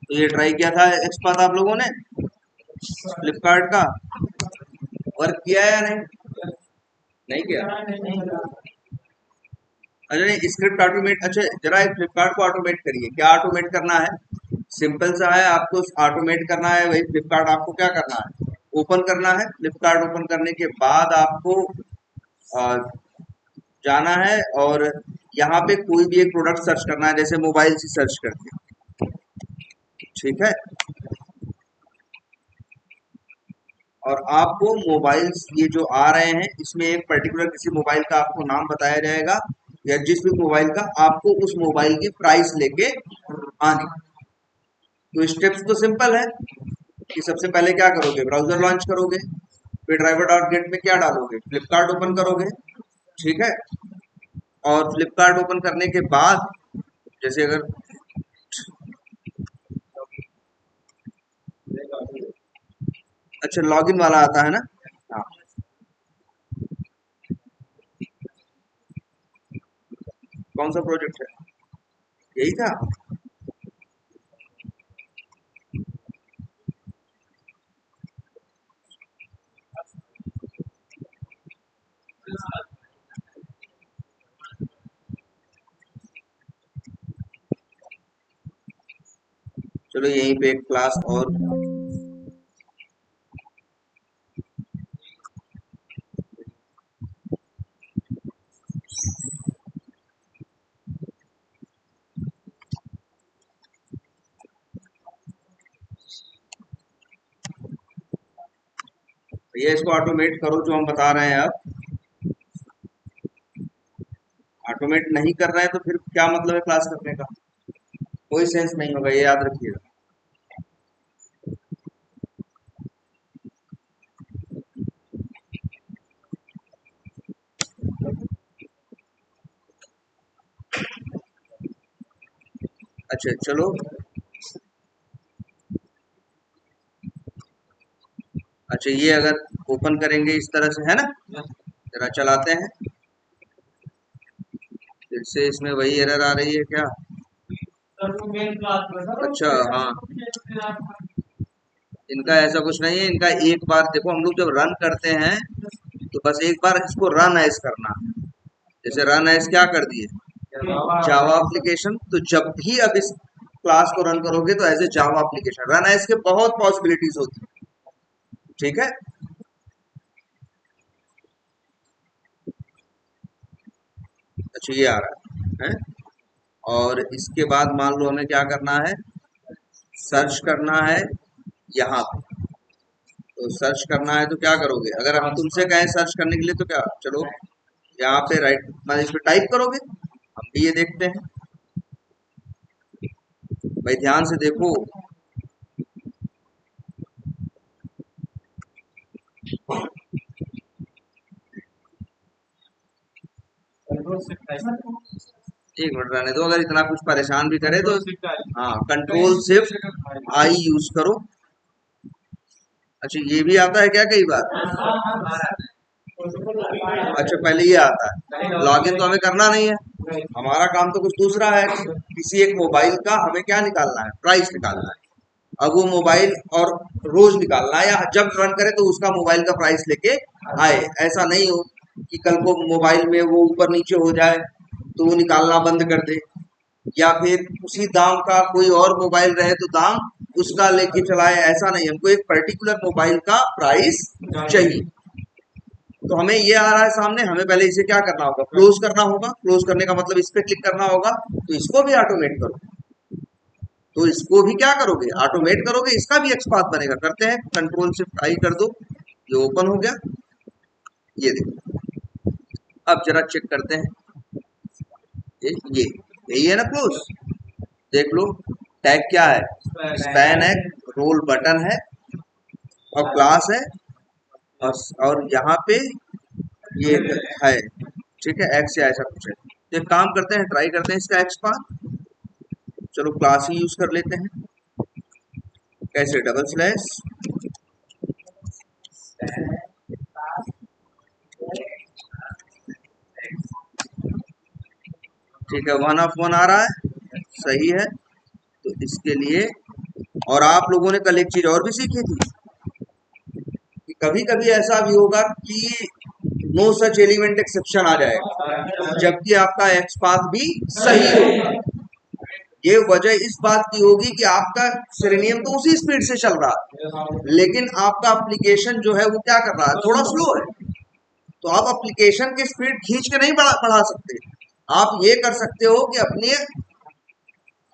तो ये ट्राई किया था एक्सपाथ आप लोगों ने फ्लिपकार्ट का, वर्क किया है या नहीं? नहीं किया। अच्छा नहीं, स्क्रिप्ट ऑटोमेट, अच्छा जरा एक फ्लिपकार्ट को ऑटोमेट करिए। क्या ऑटोमेट करना है? सिंपल सा है, आपको ऑटोमेट करना है। वही फ्लिपकार्ट आपको क्या करना है, ओपन करना है। फ्लिपकार्ट ओपन करने के बाद आपको अ, जाना है और यहाँ पे कोई भी एक प्रोडक्ट सर्च करना है, जैसे मोबाइल से सर्च करके, ठीक है। और आपको मोबाइल्स ये जो आ रहे हैं इसमें एक पर्टिकुलर किसी मोबाइल का आपको नाम बताया जाएगा, या जिस भी मोबाइल का, आपको उस मोबाइल की प्राइस लेके आनी। तो स्टेप्स तो सिंपल है कि सबसे पहले क्या करोगे, ब्राउजर लॉन्च करोगे, फिर ड्राइवर डॉट गेट में क्या डालोगे, फ्लिपकार्ट ओपन करोगे, ठीक है। और फ्लिपकार्ट ओपन करने के बाद, जैसे अगर अच्छा लॉगिन वाला आता है ना, हाँ। कौन सा प्रोजेक्ट है, यही था। चलो यहीं पे एक क्लास और, ये इसको ऑटोमेट करो जो हम बता रहे हैं। अब ऑटोमेट नहीं कर रहे हैं तो फिर क्या मतलब है क्लास करने का, कोई सेंस नहीं होगा, ये याद रखिएगा। अच्छा चलो, अच्छा ये अगर ओपन करेंगे इस तरह से, है ना, जरा चलाते हैं। फिर से इसमें वही एरर आ रही है क्या? अच्छा हाँ, इनका ऐसा कुछ नहीं है। इनका एक बार देखो, हम लोग जब रन करते हैं तो बस एक बार इसको रन एज करना। जैसे रन एज क्या कर दिए, जावा एप्लीकेशन। तो जब भी अब इस क्लास को रन करोगे तो as a Java application run as के बहुत पॉसिबिलिटीज होती है, ठीक है। अच्छा ये आ रहा है, और इसके बाद मान लो हमें क्या करना है, सर्च करना है यहाँ पे। तो सर्च करना है तो क्या करोगे, अगर हम तुमसे कहें सर्च करने के लिए तो क्या, चलो यहाँ पे राइट मतलब इस पे टाइप करोगे। हम भी ये देखते हैं, भाई ध्यान से देखो। एक मिनट रहने दो, अगर इतना कुछ परेशान भी करे तो हाँ, कंट्रोल शिफ्ट आई यूज करो। अच्छा ये भी आता है क्या कई बार? अच्छा पहले ये आता है, लॉगिन तो हमें करना नहीं है, हमारा काम तो कुछ दूसरा है। किसी एक मोबाइल का हमें क्या निकालना है, प्राइस निकालना है। अब वो मोबाइल और रोज निकालना है, या जब रन करे तो उसका मोबाइल का प्राइस लेके आए। ऐसा नहीं हो कि कल को मोबाइल में वो ऊपर नीचे हो जाए तो वो निकालना बंद कर दे, या फिर उसी दाम का कोई और मोबाइल रहे तो दाम उसका लेके चलाए। ऐसा नहीं, हमको एक पर्टिकुलर मोबाइल का प्राइस चाहिए। तो हमें ये आ रहा है सामने, हमें पहले इसे क्या करना होगा, क्लोज करना होगा। क्लोज करने का मतलब इस पे क्लिक करना होगा। तो इसको भी ऑटोमेट करो, तो इसको भी क्या करोगे, ऑटोमेट करोगे। इसका भी एक्सपाथ बनेगा, करते हैं, कंट्रोल शिफ्ट आई कर दो, ये ओपन हो गया। ये देखो, अब जरा चेक करते हैं। ये यही है ना क्लोज, देख लो। टैग क्या है, स्पैन है, रोल बटन है, और क्लास है, और यहाँ पे ये है, ठीक है, एक्स या ऐसा कुछ है। तो एक काम करते हैं, ट्राई करते हैं इसका एक्सपाथ। चलो क्लास ही यूज कर लेते हैं। कैसे, डबल स्लैश, ठीक है, 1 ऑफ 1 आ रहा है, सही है। तो इसके लिए और आप लोगों ने कल एक चीज और भी सीखी थी कि कभी कभी ऐसा भी होगा कि नो सच एलिमेंट एक्सेप्शन आ जाएगा जबकि आपका एक्स पाथ भी सही होगा। ये वजह इस बात की होगी कि आपका सेलेनियम तो उसी स्पीड से चल रहा है, लेकिन आपका एप्लीकेशन जो है वो क्या कर रहा है, थोड़ा स्लो है। तो आप एप्लीकेशन की स्पीड खींच के नहीं बढ़ा सकते। आप ये कर सकते हो कि अपने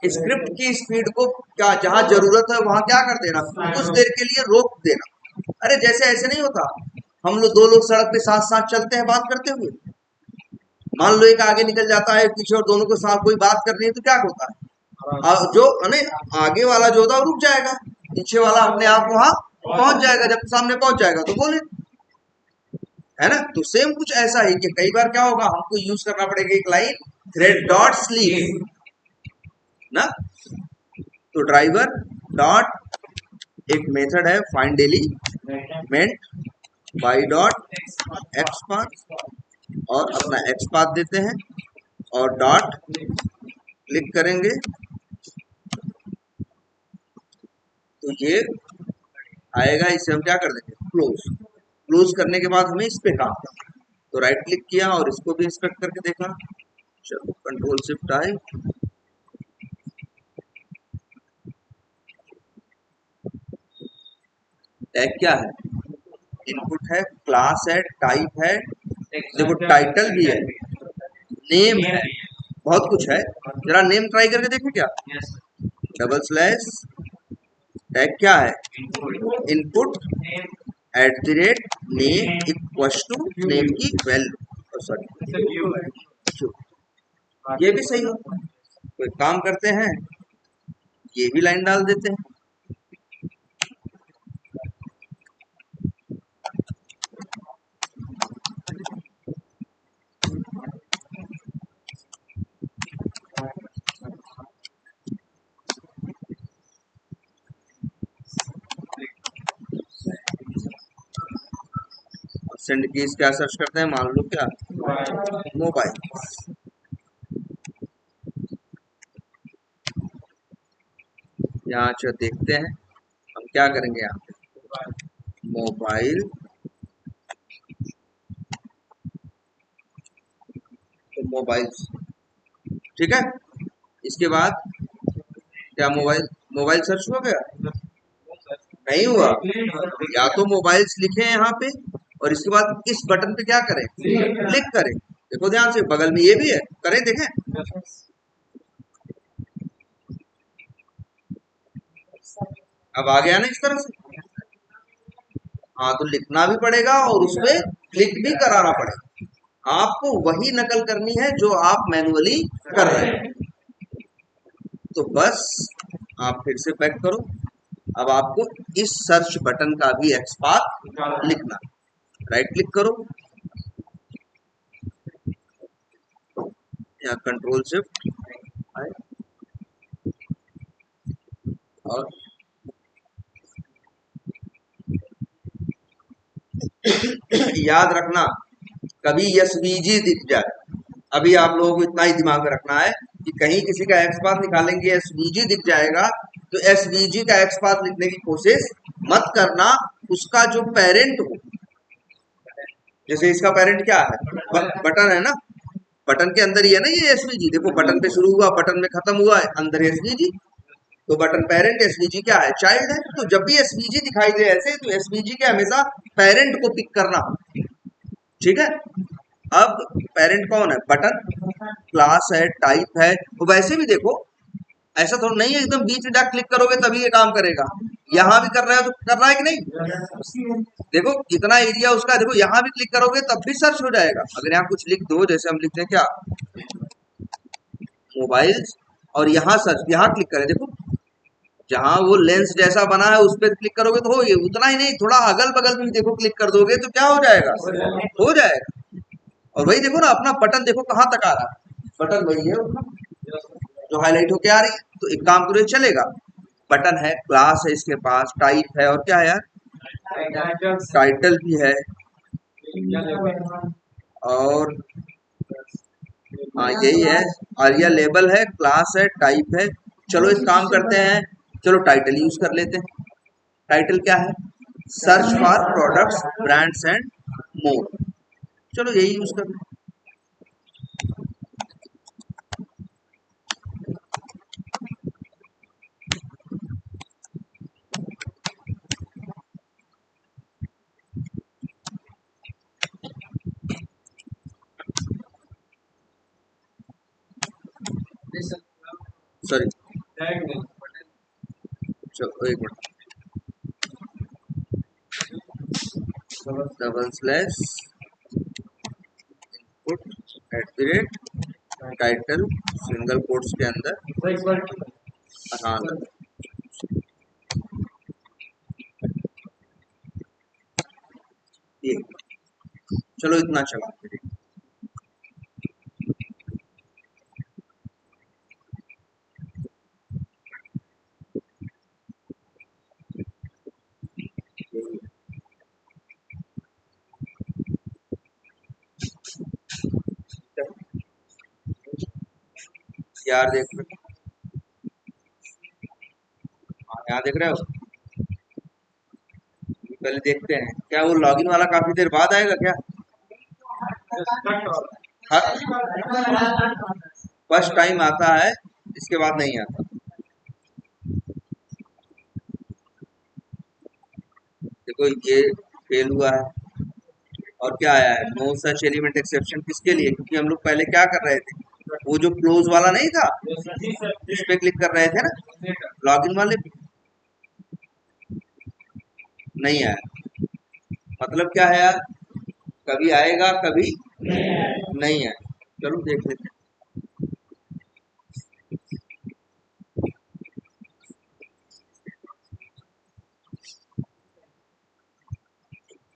स्क्रिप्ट की स्पीड को क्या जहां जरूरत है वहां क्या कर देना, कुछ देर के लिए रोक देना। अरे जैसे ऐसे नहीं होता, हम लोग दो लोग सड़क पे साथ साथ चलते हैं बात करते हुए, मान लो एक आगे निकल जाता है पीछे और दोनों को साथ कोई बात कर रही है तो क्या होता है, जो आगे वाला जो होता है रुक जाएगा, पीछे वाला अपने आप वहां पहुंच जाएगा, जब सामने पहुंच जाएगा तो बोले, है ना। तो सेम कुछ ऐसा ही कि कई बार क्या होगा, हमको यूज करना पड़ेगा एक लाइन थ्रेड डॉट स्लीप ना। तो ड्राइवर डॉट एक मेथड है find element by dot x path और अपना एक्स पाथ देते हैं और डॉट क्लिक करेंगे तो ये आएगा। इसे हम क्या कर देंगे, क्लोज। क्लोज करने के बाद हमें इस पे काम करना, तो राइट क्लिक किया और इसको भी इंस्पेक्ट करके देखा। चलो कंट्रोल शिफ्ट आई, टैग क्या है, इनपुट है, क्लास है, टाइप है, देखो टाइटल भी है, नेम है, बहुत कुछ है। जरा नेम ट्राई करके देखो क्या, डबल स्लैश टैग क्या है, input @ name equals to name की वैल्यू, सॉरी ये भी सही हो। कोई काम करते हैं, ये भी लाइन डाल देते हैं। सेंड कीज क्या सर्च करते हैं, मान लो क्या मोबाइल, यहाँ जो देखते हैं हम क्या करेंगे, यहाँ पे मोबाइल, तो मोबाइल ठीक है। इसके बाद क्या मोबाइल, मोबाइल सर्च हो गया, नहीं हुआ, या तो मोबाइल्स लिखे यहाँ पे और इसके बाद इस बटन पे क्या करें, क्लिक करें। देखो ध्यान से, बगल में ये भी है, करें देखें, अब आ गया ना इस तरह से। हाँ तो लिखना भी पड़ेगा और उसपे क्लिक भी कराना पड़ेगा। आपको वही नकल करनी है जो आप मैनुअली कर रहे हैं। तो बस आप फिर से बैक करो, अब आपको इस सर्च बटन का भी एक्सपाथ लिखना, राइट क्लिक करो या कंट्रोल शिफ्ट और याद रखना कभी एसवीजी दिख जाए, अभी आप लोगों को इतना ही दिमाग में रखना है कि कहीं किसी का एक्स पाथ निकालेंगे एसवीजी दिख जाएगा तो एसवीजी का एक्स पाथ लिखने की कोशिश मत करना। उसका जो पेरेंट हो, जैसे इसका पेरेंट क्या है, बटन है ना, बटन के अंदर ही है ना ये एसवीजी, देखो बटन पे शुरू हुआ बटन में खत्म हुआ है, अंदर एसवीजी, तो बटन पेरेंट, एसवीजी क्या है, चाइल्ड है। तो जब भी एसवीजी दिखाई दे ऐसे, तो एसवीजी के हमेशा पेरेंट को पिक करना, ठीक है। अब पेरेंट कौन है, बटन, क्लास है, टाइप है। तो वैसे भी देखो ऐसा थोड़ा नहीं है एकदम बीच में जाकर क्लिक करोगे तभी ये काम करेगा, यहाँ भी कर रहा है तो कर रहा है कि नहीं, देखो कितना एरिया उसका, देखो यहाँ भी क्लिक करोगे तब भी सर्च हो जाएगा। अगर यहाँ कुछ लिख दो, जैसे हम लिखते हैं क्या, मोबाइल्स, और यहाँ सर्च, यहाँ क्लिक करें, देखो जहां वो लेंस जैसा बना है उस पर क्लिक करोगे तो हो, ये उतना ही नहीं, थोड़ा अगल बगल में भी देखो क्लिक कर दोगे तो क्या हो जाएगा, हो जाएगा। और वही देखो ना अपना बटन, देखो कहाँ तक आ रहा है, बटन वही है उसका जो हाईलाइट होके आ रही है। तो एक काम करो, चलेगा, बटन है, क्लास है इसके पास, टाइप है, और क्या है यार, टाइटल भी है, और हाँ यही है, और यह लेबल है, क्लास है, टाइप है। चलो एक काम करते हैं चलो टाइटल यूज कर लेते हैं। टाइटल क्या है? Search for products brands and more. चलो यही यूज कर लें। सॉरी, चलो एक minute, double slash input at the rate title single quotes के अंदर। हाँ, ये चलो इतना चला। यार देख लो, हाँ, यहाँ देख रहे हो? पहले देखते हैं क्या वो लॉगिन वाला काफी देर बाद आएगा क्या? फर्स्ट टाइम आता है, इसके बाद नहीं आता। देखो ये फेल हुआ है, और क्या आया है? No such element exception. किसके लिए? क्योंकि हम लोग पहले क्या कर रहे थे, वो जो क्लोज वाला नहीं था इस पे क्लिक कर रहे थे ना, लॉगिन वाले पे। नहीं आया, मतलब क्या है यार? कभी आएगा कभी नहीं आएगा। चलो देख लेते हैं।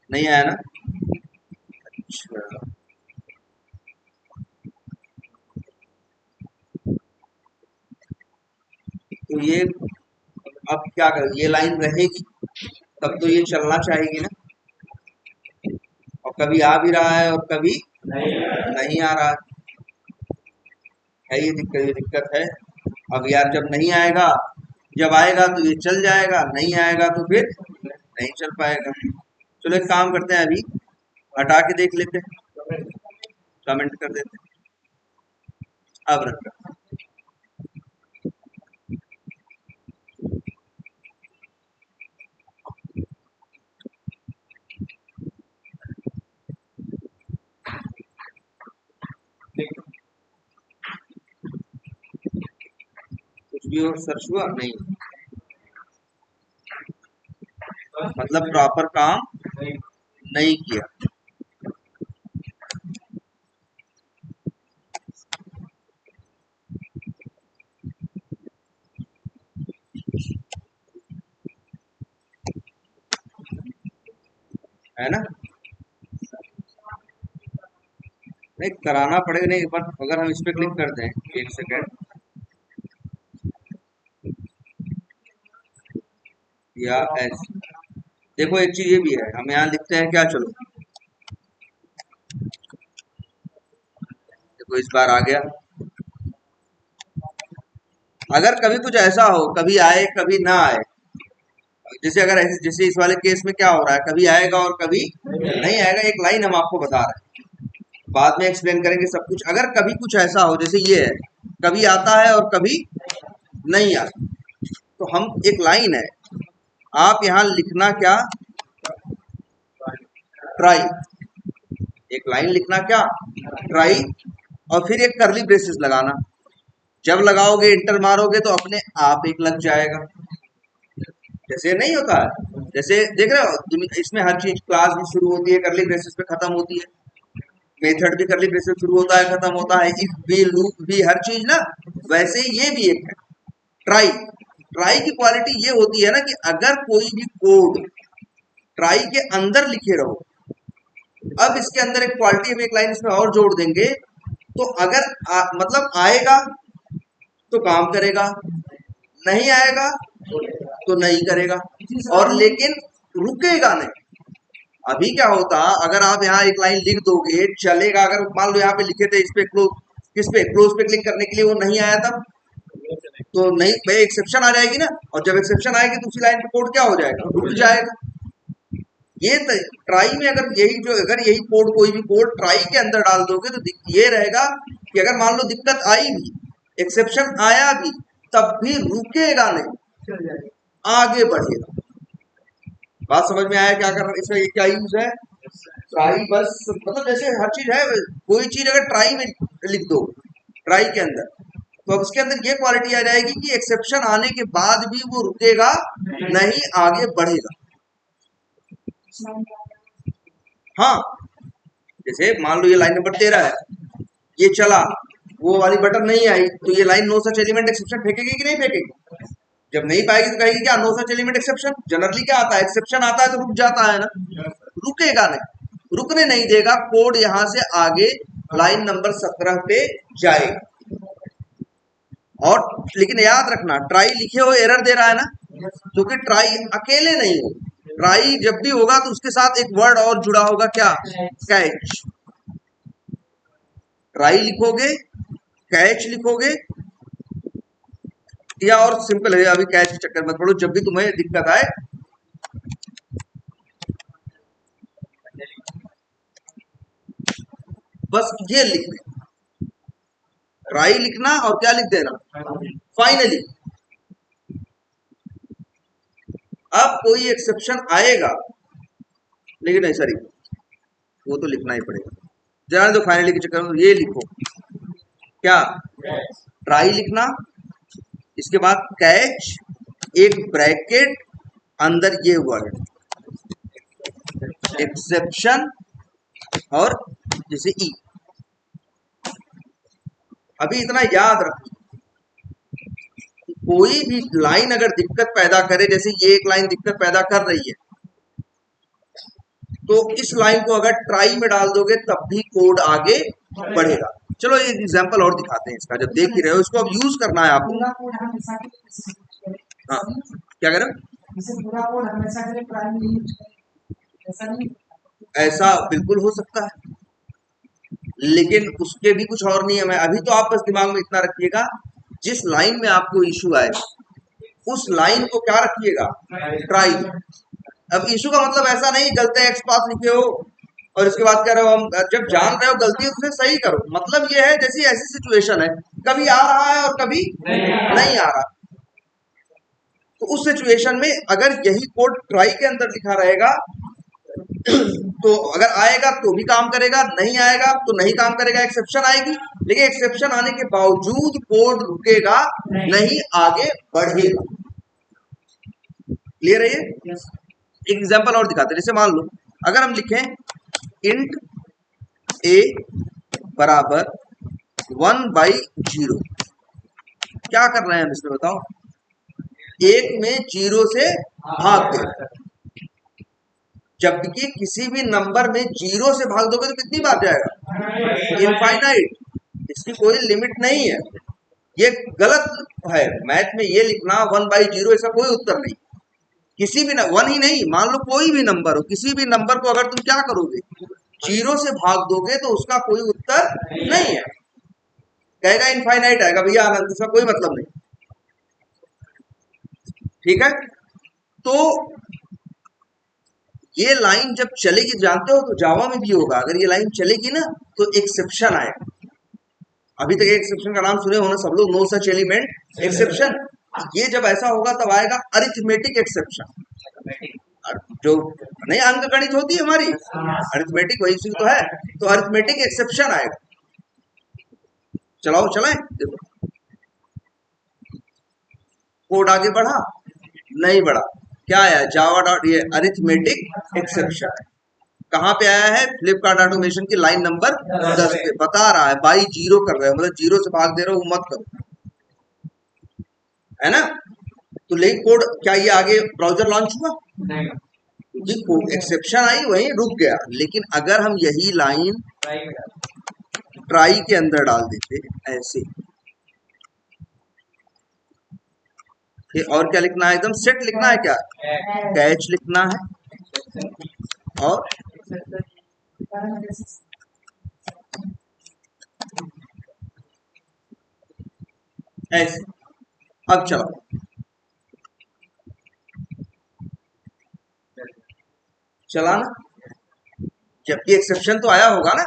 नहीं आया ना? अच्छा, तो ये अब क्या कर, ये लाइन रहेगी तब तो ये चलना चाहिए ना। और कभी आ भी रहा है और कभी नहीं आ रहा है, ये दिक्कत है। अब यार जब नहीं आएगा, जब आएगा तो ये चल जाएगा, नहीं आएगा तो फिर नहीं चल पाएगा। चलो एक काम करते हैं, अभी हटा के देख लेते हैं, कमेंट कर देते हैं। अब रख, कुछ भी और सर्च हुआ नहीं, मतलब प्रॉपर काम नहीं किया। है ना? नहीं कराना पड़ेगा, नहीं एक बार अगर हम इस पे क्लिक कर दें, एक सेकेंड, या ऐसे देखो एक चीज ये भी है, हम यहाँ लिखते हैं क्या, चलो देखो इस बार आ गया। अगर कभी कुछ ऐसा हो, कभी आए कभी ना आए, जैसे अगर ऐसे, जैसे इस वाले केस में क्या हो रहा है, कभी आएगा और कभी नहीं आएगा, एक लाइन हम आपको बता रहे हैं, बाद में एक्सप्लेन करेंगे सब कुछ। अगर कभी कुछ ऐसा हो, जैसे ये है, कभी आता है और कभी नहीं आता, तो हम एक लाइन है, आप यहाँ लिखना क्या, ट्राई। एक लाइन लिखना क्या, ट्राई, और फिर एक करली ब्रेसेस लगाना। जब लगाओगे इंटर मारोगे तो अपने आप एक लग जाएगा। जैसे नहीं होता है, जैसे देख रहे हो इसमें हर चीज क्लास भी शुरू होती है करली ब्रेसेस पे, खत्म होती है। मेथड भी करली ब्रेसेस शुरू होता है, खत्म होता है। इफ भी, लूप भी, हर चीज ना। वैसे ये भी एक है ट्राई। ट्राई की क्वालिटी ये होती है ना कि अगर कोई भी कोड ट्राई के अंदर लिखे रहो, अब इसके अंदर एक क्वालिटी, हम एक लाइन इसमें और जोड़ देंगे, तो अगर मतलब आएगा तो काम करेगा, नहीं आएगा तो नहीं करेगा, और लेकिन रुकेगा नहीं। अभी क्या होता, अगर आप यहाँ एक लाइन लिख दोगे चलेगा, अगर मान लो यहाँ पे लिखे थे इस पे क्लोज, किस पे, क्लोज पे क्लिक करने के लिए वो नहीं आया, तब तो नहीं भाई एक्सेप्शन आ जाएगी ना, और जब एक्सेप्शन आएगी तो उसी लाइन पे कोड क्या हो जाएगा, रुक जाएगा। ये ट्राई में अगर यही कोड कोई भी कोड ट्राई के अंदर डाल दोगे तो ये रहेगा कि अगर मान लो दिक्कत आई भी, एक्सेप्शन आया भी, तब भी रुकेगा नहीं, आगे बढ़ेगा। बात समझ में आया क्या कर रहा है इसका, ये क्या यूज है, ट्राई। बस मतलब जैसे हर चीज है, कोई चीज अगर ट्राई में लिख दो ट्राई के अंदर, तो अब उसके अंदर ये क्वालिटी आ जाएगी कि एक्सेप्शन आने के बाद भी वो रुकेगा नहीं, आगे बढ़ेगा। हाँ, जैसे मान लो ये लाइन नंबर 13 है, ये चला, वो वाली बटन नहीं आई, तो ये line no such element exception फेंकेगी कि नहीं फेंकेगी? जब नहीं पाएगी तो कहेगी क्या, no such element exception. Generally क्या आता है, एक्सेप्शन आता है तो रुक जाता है ना, रुकेगा नहीं, रुकने नहीं देगा, कोड यहां से आगे लाइन नंबर 17 पे जाएगा। और लेकिन याद रखना, ट्राई लिखे हो एरर दे रहा है ना, क्योंकि ट्राई अकेले नहीं हो, ट्राई जब भी होगा तो उसके साथ एक वर्ड और जुड़ा होगा, क्या, कैच। ट्राई लिखोगे, कैच लिखोगे, या और सिंपल है, अभी कैच के चक्कर मत पड़ो, जब भी तुम्हें दिक्कत आए बस ये लिख देना, ट्राई लिखना और क्या लिख देना, फाइनली। अब कोई एक्सेप्शन आएगा, लेकिन नहीं सॉरी, वो तो लिखना ही पड़ेगा, जाने दो, फाइनली के चक्कर में ये लिखो, क्या, ट्राई लिखना, इसके बाद कैच, एक ब्रैकेट, अंदर ये वर्ड एक्सेप्शन, और जैसे ई। अभी इतना याद रखो, कोई भी लाइन अगर दिक्कत पैदा करे, जैसे ये एक लाइन दिक्कत पैदा कर रही है, तो इस लाइन को अगर ट्राई में डाल दोगे तब भी कोड आगे बढ़ेगा। चलो एक एग्जांपल और दिखाते हैं इसका, जब देख ही रहे हो इसको, अब यूज करना है आपको। हाँ, क्या करें, ऐसा बिल्कुल हो सकता है, लेकिन उसके भी कुछ और नियम है। अभी तो आप बस दिमाग में इतना रखिएगा, जिस लाइन में आपको इशू आए उस लाइन को क्या रखिएगा, ट्राई। अब इशू का मतलब ऐसा नहीं गलते एक्स पास लिखे हो और इसके बाद कह रहे हो हम, जब जान रहे हो गलती है तो उसे सही करो। मतलब ये है जैसी ऐसी सिचुएशन है, कभी आ रहा है और कभी नहीं आ रहा, तो उस सिचुएशन में अगर यही कोड ट्राई के अंदर लिखा रहेगा तो अगर आएगा तो भी काम करेगा, नहीं आएगा तो नहीं काम करेगा, एक्सेप्शन आएगी, लेकिन एक्सेप्शन आने के बावजूद कोड रुकेगा नहीं, आगे बढ़ेगा। क्लियर है ये? एक एग्जांपल और दिखाते हैं, जैसे मान लो अगर हम लिखें इंट ए बराबर 1/0, क्या कर रहे हैं हम इसमें बताओ, एक में 0 से भाग दे, जबकि किसी भी नंबर में 0 से भाग दोगे तो कितनी बार जाएगा, इनफाइनाइट, इसकी कोई लिमिट नहीं है। ये गलत है, मैथ में ये लिखना 1/0, इसका कोई उत्तर नहीं। किसी भी 1 ही नहीं, मान लो कोई भी नंबर हो, किसी भी नंबर को अगर तुम क्या करोगे, 0 से भाग दोगे तो उसका कोई उत्तर नहीं है, कहेगा इनफाइनाइट आएगा, भैया अनंत, इसका कोई मतलब नहीं। ठीक है, तो ये लाइन जब चलेगी, जानते हो तो जावा में भी होगा, अगर ये लाइन चलेगी ना तो एक्सेप्शन आएगा। अभी तक एक्सेप्शन का नाम सुने हो ना सब लोग, नो सच एलिमेंट एक्सेप्शन। ये जब ऐसा होगा तब आएगा अरिथमेटिक एक्सेप्शन, जो नहीं अंक गणित होती है हमारी, अरिथमेटिक वही तो है, तो अरिथमेटिक एक्सेप्शन आएगा। चलाओ चलाएं, देखो कोड आगे बढ़ा नहीं बढ़ा, क्या आया, जावा डॉट ये अरिथमेटिक एक्सेप्शन है। कहाँ पे आया है, फ्लिपकार्ट ऑटोमेशन की लाइन नंबर 10 पे बता रहा है, बाई 0 कर रहे हो, मतलब 0 से भाग दे रहे हो, वो मत करो, है ना। तो लेकिन कोड क्या ये आगे ब्राउजर लॉन्च हुआ नहीं, एक्सेप्शन आई वहीं रुक गया। लेकिन अगर हम यही लाइन ट्राई के अंदर डाल देते ऐसे, फिर और क्या लिखना है, एकदम सेट लिखना है, क्या कैच लिखना है, और ऐसे अब चलो चला ना, जबकि एक्सेप्शन तो आया होगा ना,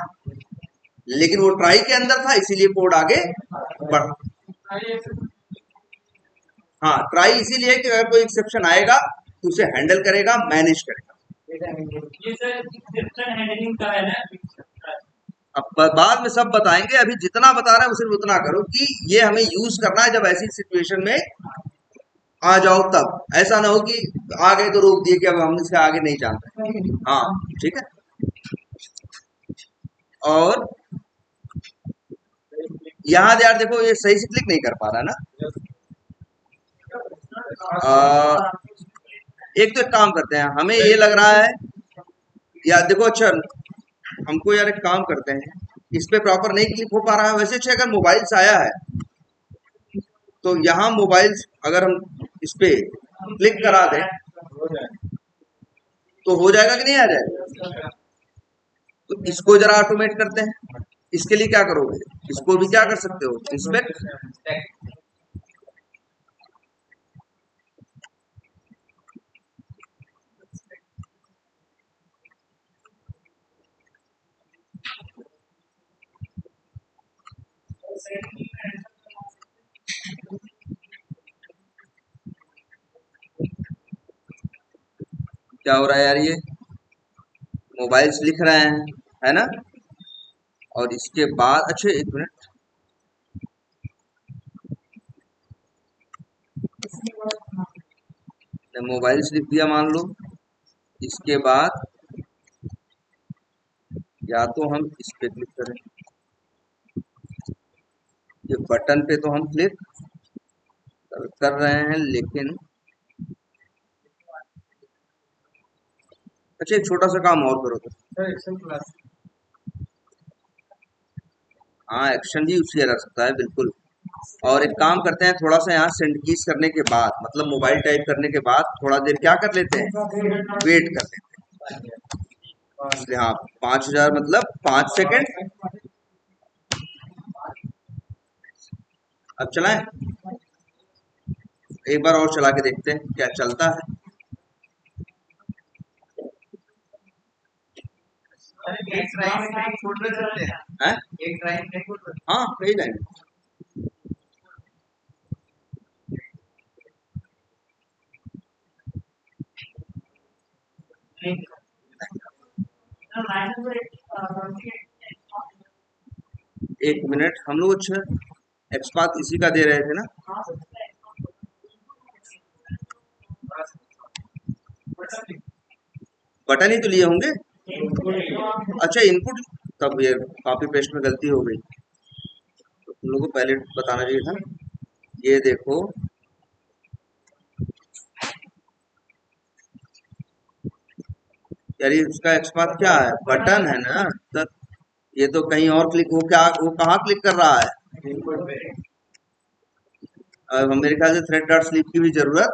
लेकिन वो ट्राई के अंदर था इसीलिए कोड आगे बढ़। हाँ, ट्राई इसीलिए कि अगर कोई एक्सेप्शन आएगा तो उसे हैंडल करेगा, मैनेज करेगा। ये सर एक्सेप्शन हैंडलिंग का है ना। अब बाद में सब बताएंगे, अभी जितना बता रहे हैं सिर्फ उतना करो कि ये हमें यूज करना है जब ऐसी सिचुएशन में आ जाओ तब। ऐसा ना हो कि आ गए तो रोक दिए कि अब हम इससे आगे नहीं जानते। हाँ ठीक है। और यहाँ यार देखो ये सही से क्लिक नहीं कर पा रहा ना। एक तो एक काम करते हैं, हमें ये लग रहा है यार देखो, अच्छा हमको यार एक काम करते हैं, इस पे प्रॉपर नहीं क्लिक हो पा रहा है। वैसे अच्छा अगर मोबाइल से आया है तो यहाँ मोबाइल अगर हम इस पे क्लिक करा दें तो हो जाएगा कि नहीं आ जाएगा। तो इसको जरा ऑटोमेट करते हैं। इसके लिए क्या करोगे, इसको भी क्या कर सकते हो, इंस्पेक्ट। क्या हो रहा है यार, ये मोबाइल्स लिख रहे हैं है ना। और इसके बाद अच्छा एक मिनट, मोबाइल्स लिख दिया मान लो। इसके बाद या तो हम इस पे क्लिक करें, ये बटन पे तो हम क्लिक कर रहे हैं लेकिन अच्छा एक छोटा सा काम और करो तो। हाँ एक्शन भी उसी रख सकता है बिल्कुल। और एक काम करते हैं, थोड़ा सा यहाँ सेंड कीज करने के बाद मतलब मोबाइल टाइप करने के बाद थोड़ा देर क्या कर लेते हैं, वेट कर लेते हैं। इसलिए हाँ 5000 मतलब 5 सेकंड। अब चलाएं, एक बार और चला के देखते हैं क्या चलता है। हैं? हाँ कई लाइन। एक मिनट, हम लोग अच्छा एक्सपाथ इसी का दे रहे थे ना। बटन ही तो लिए होंगे। अच्छा इनपुट, तब ये कॉपी पेस्ट में गलती हो गई, तो तुम लोगों को पहले बताना चाहिए था। ये देखो यार ये उसका एक्सपाथ क्या है, बटन है ना। तो ये तो कहीं और क्लिक हो, क्या वो कहाँ क्लिक कर रहा है। अब मेरे ख्याल से थ्रेड डॉट स्लीप की भी जरूरत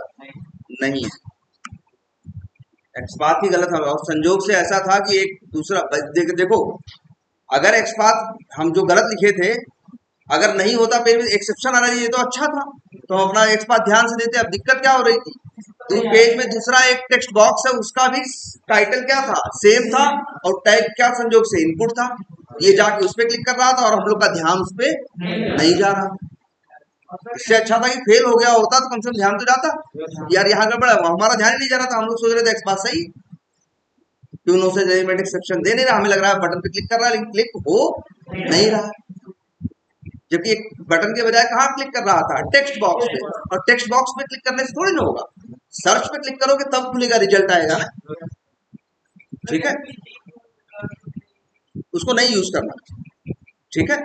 नहीं है, एक्सपाथ ही गलत है। और संजोग से ऐसा था कि एक दूसरा देखो अगर एक्सपाथ हम जो गलत लिखे थे अगर नहीं होता फिर एक्सेप्शन आना चाहिए तो अच्छा था, तो हम अपना एक्सपाथ ध्यान से देते। अब दिक्कत क्या हो रही थी, तो पेज में दूसरा एक टेक्स्ट बॉक्स है उसका भी टाइटल क्या था, सेम था, और टैग क्या संजोग से इनपुट था। ये जाके उस पर क्लिक कर रहा था और हम लोग का ध्यान उस पर नहीं जा रहा। इससे अच्छा था कि फेल हो गया होता तो कम से कम ध्यान तो जाता। यार यहाँ गड़बड़ है, हमारा ध्यान ही नहीं जा रहा था, हम लोग सोच रहे थे एक्सपाथ सही, क्यों नो से एलिमेंट एक्सेप्शन दे नहीं रहा। हमें लग रहा है बटन पे क्लिक कर रहा है लेकिन क्लिक हो नहीं रहा, जबकि एक बटन के बजाय कहाँ क्लिक कर रहा था, टेक्स्ट बॉक्स पे। और टेक्स्ट बॉक्स पे क्लिक करने से थोड़ी ना होगा, सर्च पे क्लिक करोगे तब खुलेगा, रिजल्ट आएगा ना। ठीक है, उसको नहीं यूज करना। ठीक है,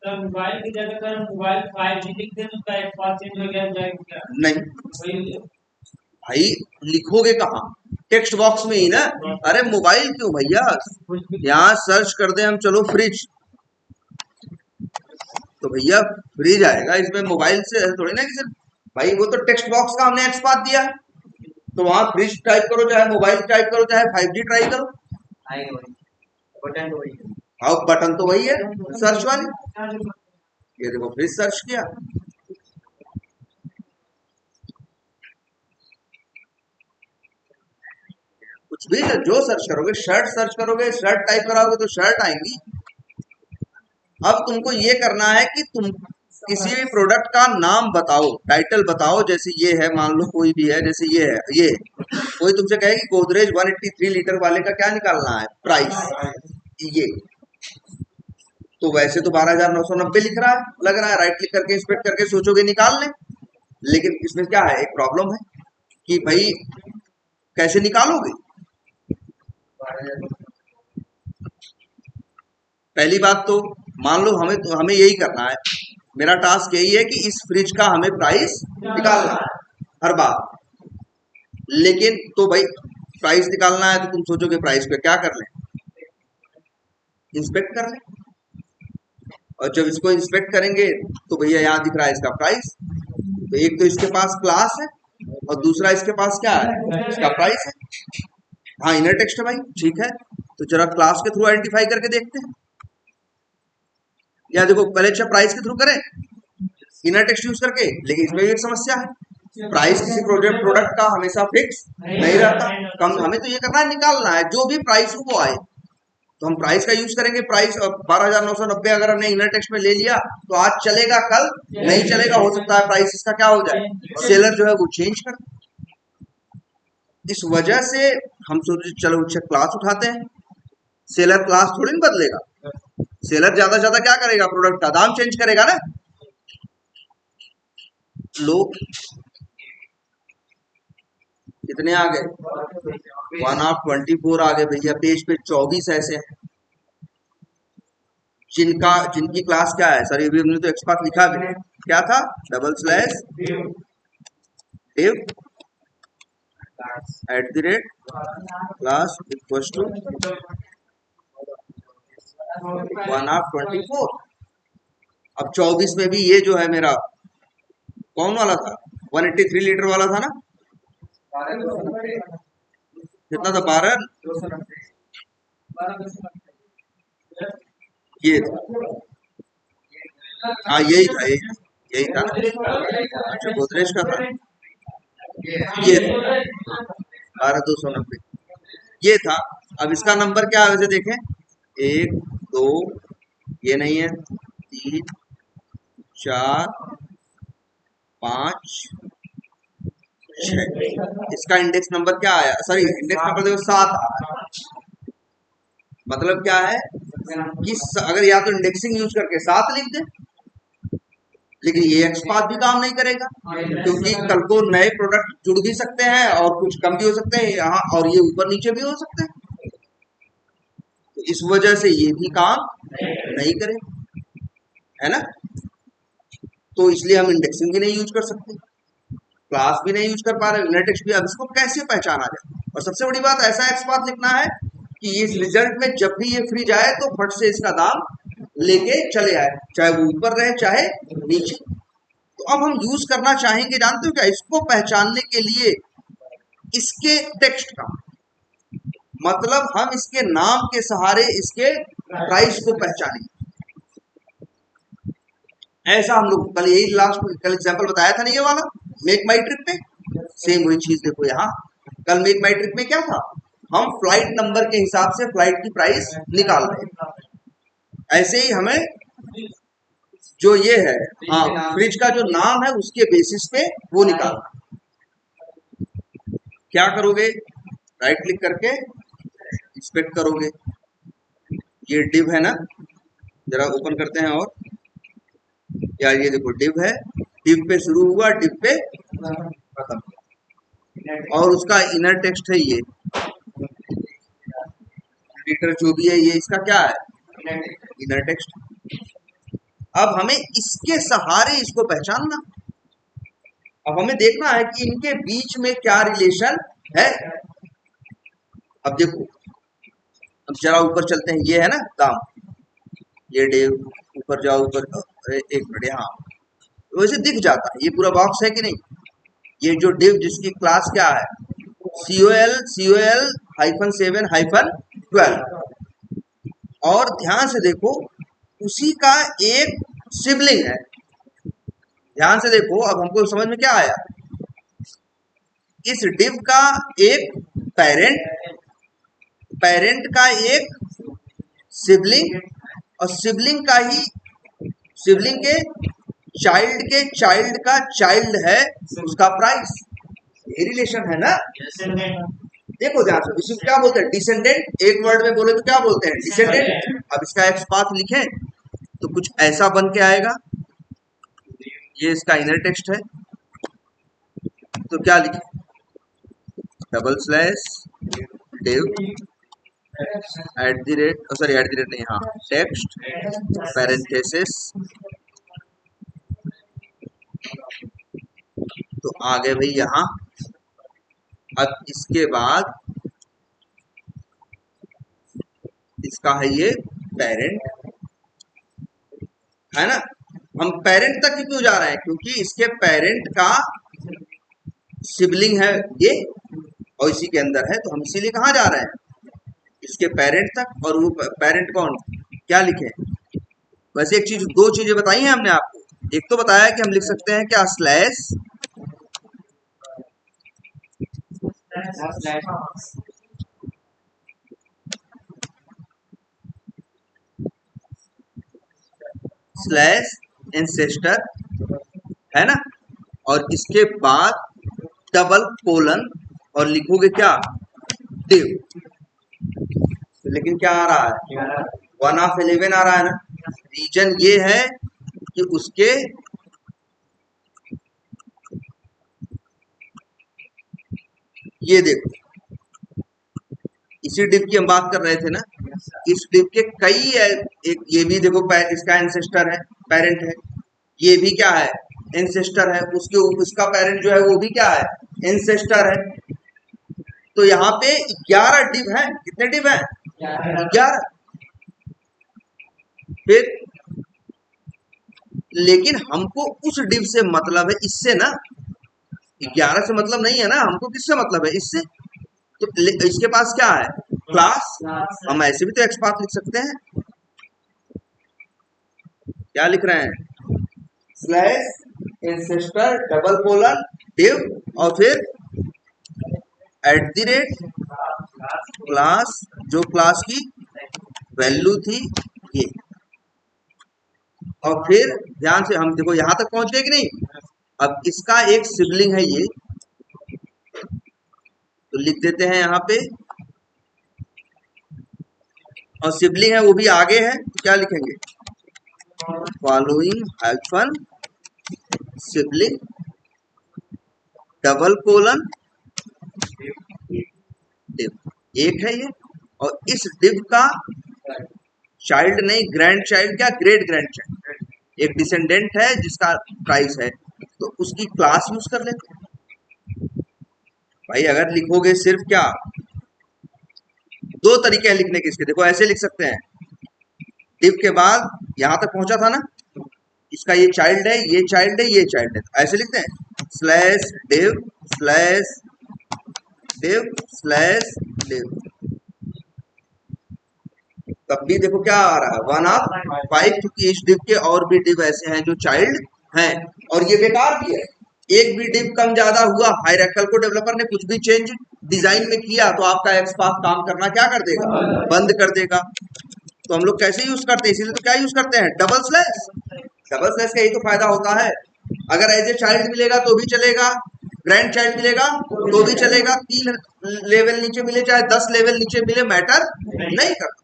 मोबाइल की जगह पर मोबाइल 5G लिख दें तो उसका एक्सपाथ चेंज हो गया जाएगा क्या? नहीं भाई लिखोगे कहाँ, टेक्स्ट बॉक्स में ही ना। अरे मोबाइल क्यों भैया, यहाँ सर्च कर दे हम चलो फ्रिज, तो भैया फ्रिज आएगा, इसमें मोबाइल से थोड़ी ना कि सिर्फ। भाई वो तो टेक्स्ट बॉक्स का हमने एक्सपाथ दिया है, तो वहां फ्रिज टाइप करो, चाहे मोबाइल टाइप करो, चाहे 5G ट्राई करो, और बटन तो वही है सर्च वाली। ये देखो फ्रिज सर्च किया, कुछ भी जो सर्च करोगे, शर्ट सर्च करोगे, शर्ट टाइप कराओगे तो शर्ट आएंगी। अब तुमको ये करना है कि तुम किसी भी प्रोडक्ट का नाम बताओ, टाइटल बताओ। जैसे ये है, मान लो कोई भी है, जैसे ये है, ये कोई तुमसे कहे कि गोदरेज 183 लीटर वाले का क्या निकालना है प्राइस, ये तो वैसे तो 12,990 लिख रहा है, लग रहा है, राइट क्लिक करके इंस्पेक्ट करके सोचोगे निकाल ले। लेकिन इसमें क्या है, एक प्रॉब्लम है कि भाई कैसे निकालोगे। पहली बात तो मान लो हमें यही करना है, मेरा टास्क यही है कि इस फ्रिज का हमें प्राइस निकालना है हर बार। लेकिन तो भाई प्राइस निकालना है तो तुम सोचोगे प्राइस पे क्या कर लें, इंस्पेक्ट कर लें। और जब इसको इंस्पेक्ट करेंगे तो भैया यहाँ दिख रहा है इसका प्राइस, तो एक तो इसके पास क्लास है और दूसरा इसके पास क्या है, इसका प्राइस है। हाँ इनर टेक्स्ट है भाई, ठीक है, तो जरा क्लास के थ्रू आइडेंटिफाई करके देखते हैं। या देखो पहले अच्छा प्राइस के थ्रू करें इनर टेक्स्ट यूज करके, लेकिन इसमें भी एक समस्या है, प्राइस किसी प्रोडक्ट का हमेशा फिक्स नहीं रहता। कम हमें तो ये करना है, निकालना है जो भी प्राइस हो वो आए, तो हम प्राइस का यूज करेंगे। प्राइस 12,990 अगर हमने इनर टेक्स्ट में ले लिया तो आज चलेगा, कल नहीं चलेगा, हो सकता है प्राइस इसका क्या हो जाए, सेलर जो है वो चेंज कर। इस वजह से हम सोचे चलो अच्छा क्लास उठाते हैं, सेलर क्लास थोड़ी ना बदलेगा, सेलर ज्यादा ज्यादा क्या करेगा, प्रोडक्ट का दाम चेंज करेगा ना। लोग कितने आ गए, 1/24 आ गए भैया, पेज पे 24 ऐसे हैं जिनकी क्लास क्या है। सर ये भी हमने तो एक्सपाथ लिखा भी नहीं, क्या था, /div @class इक्वल्स टू 1/24। अब 24 में भी ये जो है मेरा कौन वाला था, 183 लीटर वाला था ना, कितना था, 12, ये था, हाँ यही था, यही था अच्छा गोदरेज का था, ये था 12,290 ये था। अब इसका नंबर क्या है वैसे देखें, 1 2 ये नहीं है, 3 4 5 6, इसका इंडेक्स नंबर क्या आया, सॉरी इंडेक्स नंबर देखो 7 आया। मतलब क्या है कि अगर या तो इंडेक्सिंग यूज करके 7 लिख दे, लेकिन ये एक्सपाथ भी काम नहीं करेगा, क्योंकि कल को नए प्रोडक्ट जुड़ भी सकते हैं और कुछ कम भी हो सकते हैं यहाँ, और ये ऊपर नीचे भी हो सकते हैं, तो इस वजह से ये भी काम नहीं करे, है ना। तो इसलिए हम इंडेक्सिंग भी नहीं यूज कर सकते, क्लास भी नहीं यूज कर पा रहे, इनर टेक्स्ट भी। अब इसको कैसे पहचाना जाए, और सबसे बड़ी बात ऐसा एक्सपाथ लिखना है कि इस रिजल्ट में जब भी ये फ्रिज आए तो फट से इसका दाम लेके चले आए, चाहे वो ऊपर रहे चाहे नीचे। तो अब हम यूज करना चाहेंगे, जानते हो क्या, इसको पहचानने के लिए इसके टेक्स्ट का मतलब हम इसके नाम के सहारे इसके प्राइस को पहचानेंगे। ऐसा हम लोग कल यही कल एग्जांपल बताया था ना, ये वाला मेक माई ट्रिप पे, सेम वही चीज देखो यहाँ। कल मेक माई ट्रिप में क्या था, हम फ्लाइट नंबर के हिसाब से फ्लाइट की प्राइस निकाल रहे, ऐसे ही हमें जो ये है, हाँ फ्रिज का जो नाम है उसके बेसिस पे वो निकालना। क्या करोगे, राइट क्लिक करके इंस्पेक्ट करोगे, ये डिव है ना, जरा ओपन करते हैं, और यार ये देखो डिव है, डिव पे शुरू हुआ, डिव पे खत्म, और उसका इनर टेक्स्ट है ये लीटर जो भी है, ये इसका क्या है, इनर टेक्स्ट। अब हमें इसके सहारे इसको पहचानना, अब हमें देखना है कि इनके बीच में क्या रिलेशन है। अब देखो, अब जरा ऊपर चलते हैं, ये है ना दाम, ये डेव, ऊपर जाओ, ऊपर एक मिनट, हाँ वैसे दिख जाता है, ये पूरा बॉक्स है कि नहीं, ये जो डिव जिसकी क्लास क्या है COL -7-12। और ध्यान से देखो, उसी का एक सिबलिंग है। ध्यान से देखो, अब हमको समझ में क्या आया, इस डिव का एक पेरेंट का एक सिबलिंग, और सिबलिंग के चाइल्ड का चाइल्ड है उसका प्राइस। ये रिलेशन है ना। देखो ध्यान से, इसी को क्या बोलते हैं, डिसेंडेंट। एक वर्ड में बोले तो क्या बोलते हैं, डिसेंडेंट। अब इसका एक्स पाथ लिखें तो कुछ ऐसा बन के आएगा। ये इसका इनर टेक्स्ट है, तो क्या लिखें, /div @ नहीं, हाँ, टेक्स्ट पैरेंथेसिस। तो आ गए भाई यहाँ। अब इसके बाद इसका है ये पेरेंट, है ना। हम पेरेंट तक क्यों जा रहे हैं, क्योंकि इसके पेरेंट का सिबलिंग है ये, और इसी के अंदर है, तो हम इसीलिए कहाँ जा रहे हैं, इसके पेरेंट तक। और वो पेरेंट कौन, क्या लिखे। वैसे एक चीज, दो चीजें बताई हैं हमने आपको। एक तो बताया कि हम लिख सकते हैं क्या, स्लैश एंसेस्टर, है ना। और इसके बाद डबल कोलन, और लिखोगे क्या, डिव। लेकिन क्या आ रहा है, 1/11 आ रहा है ना। रीजन ये है कि उसके ये देखो, इसी डिव की हम बात कर रहे थे ना। इस डिव के कई एक ये भी देखो, इसका एंसेस्टर है, पेरेंट है। ये भी क्या है, एंसेस्टर है। उसका पेरेंट जो है वो भी क्या है, एंसेस्टर है। तो यहाँ पे 11 डिव है। कितने डिव है, 11। फिर लेकिन हमको उस डिव से मतलब है, इससे ना। 11 से मतलब नहीं है ना, हमको किससे मतलब है, इससे। तो इसके पास क्या है, क्लास। हम ऐसे भी तो एक्स पाथ लिख सकते हैं। क्या लिख रहे हैं, /ancestor डबल कोलन डिव, और फिर @ क्लास, जो क्लास की वैल्यू थी ये। और फिर ध्यान से हम देखो, यहां तक पहुंच गए कि नहीं। अब इसका एक सिबलिंग है ये, तो लिख देते हैं यहाँ पे। और सिबलिंग है वो भी आगे है, तो क्या लिखेंगे, following hyphen sibling double colon div. एक है ये, और इस डिव का चाइल्ड नहीं, ग्रैंड चाइल्ड, क्या, ग्रेट ग्रैंड चाइल्ड, एक डिसेंडेंट है जिसका प्राइस है, तो उसकी क्लास यूज कर लेते हैं भाई। अगर लिखोगे सिर्फ क्या, दो तरीके हैं लिखने के इसके। देखो ऐसे लिख सकते हैं, डिव के बाद यहां तक पहुंचा था ना, इसका ये चाइल्ड है, ये चाइल्ड है, ये चाइल्ड है, तो ऐसे लिखते हैं, /div /div/div। तब भी देखो क्या आ रहा है, 1/5, क्योंकि इस डिव के और भी डिव ऐसे हैं जो चाइल्ड हैं, और ये बेकार भी है। एक भी डिव कम ज्यादा हुआ, हायरार्किकल को डेवलपर ने कुछ भी चेंज डिजाइन में किया, तो आपका एक्स पाथ काम करना क्या कर देगा, बंद कर देगा। तो हम लोग कैसे यूज करते हैं, इसीलिए तो क्या यूज करते हैं, डबल स्लैश। डबल स्लैश का यही तो फायदा होता है। अगर एज ए चाइल्ड मिलेगा तो भी चलेगा, ग्रैंड चाइल्ड मिलेगा तो भी चलेगा, 3 लेवल नीचे मिले चाहे 10 लेवल नीचे मिले, मैटर नहीं करता।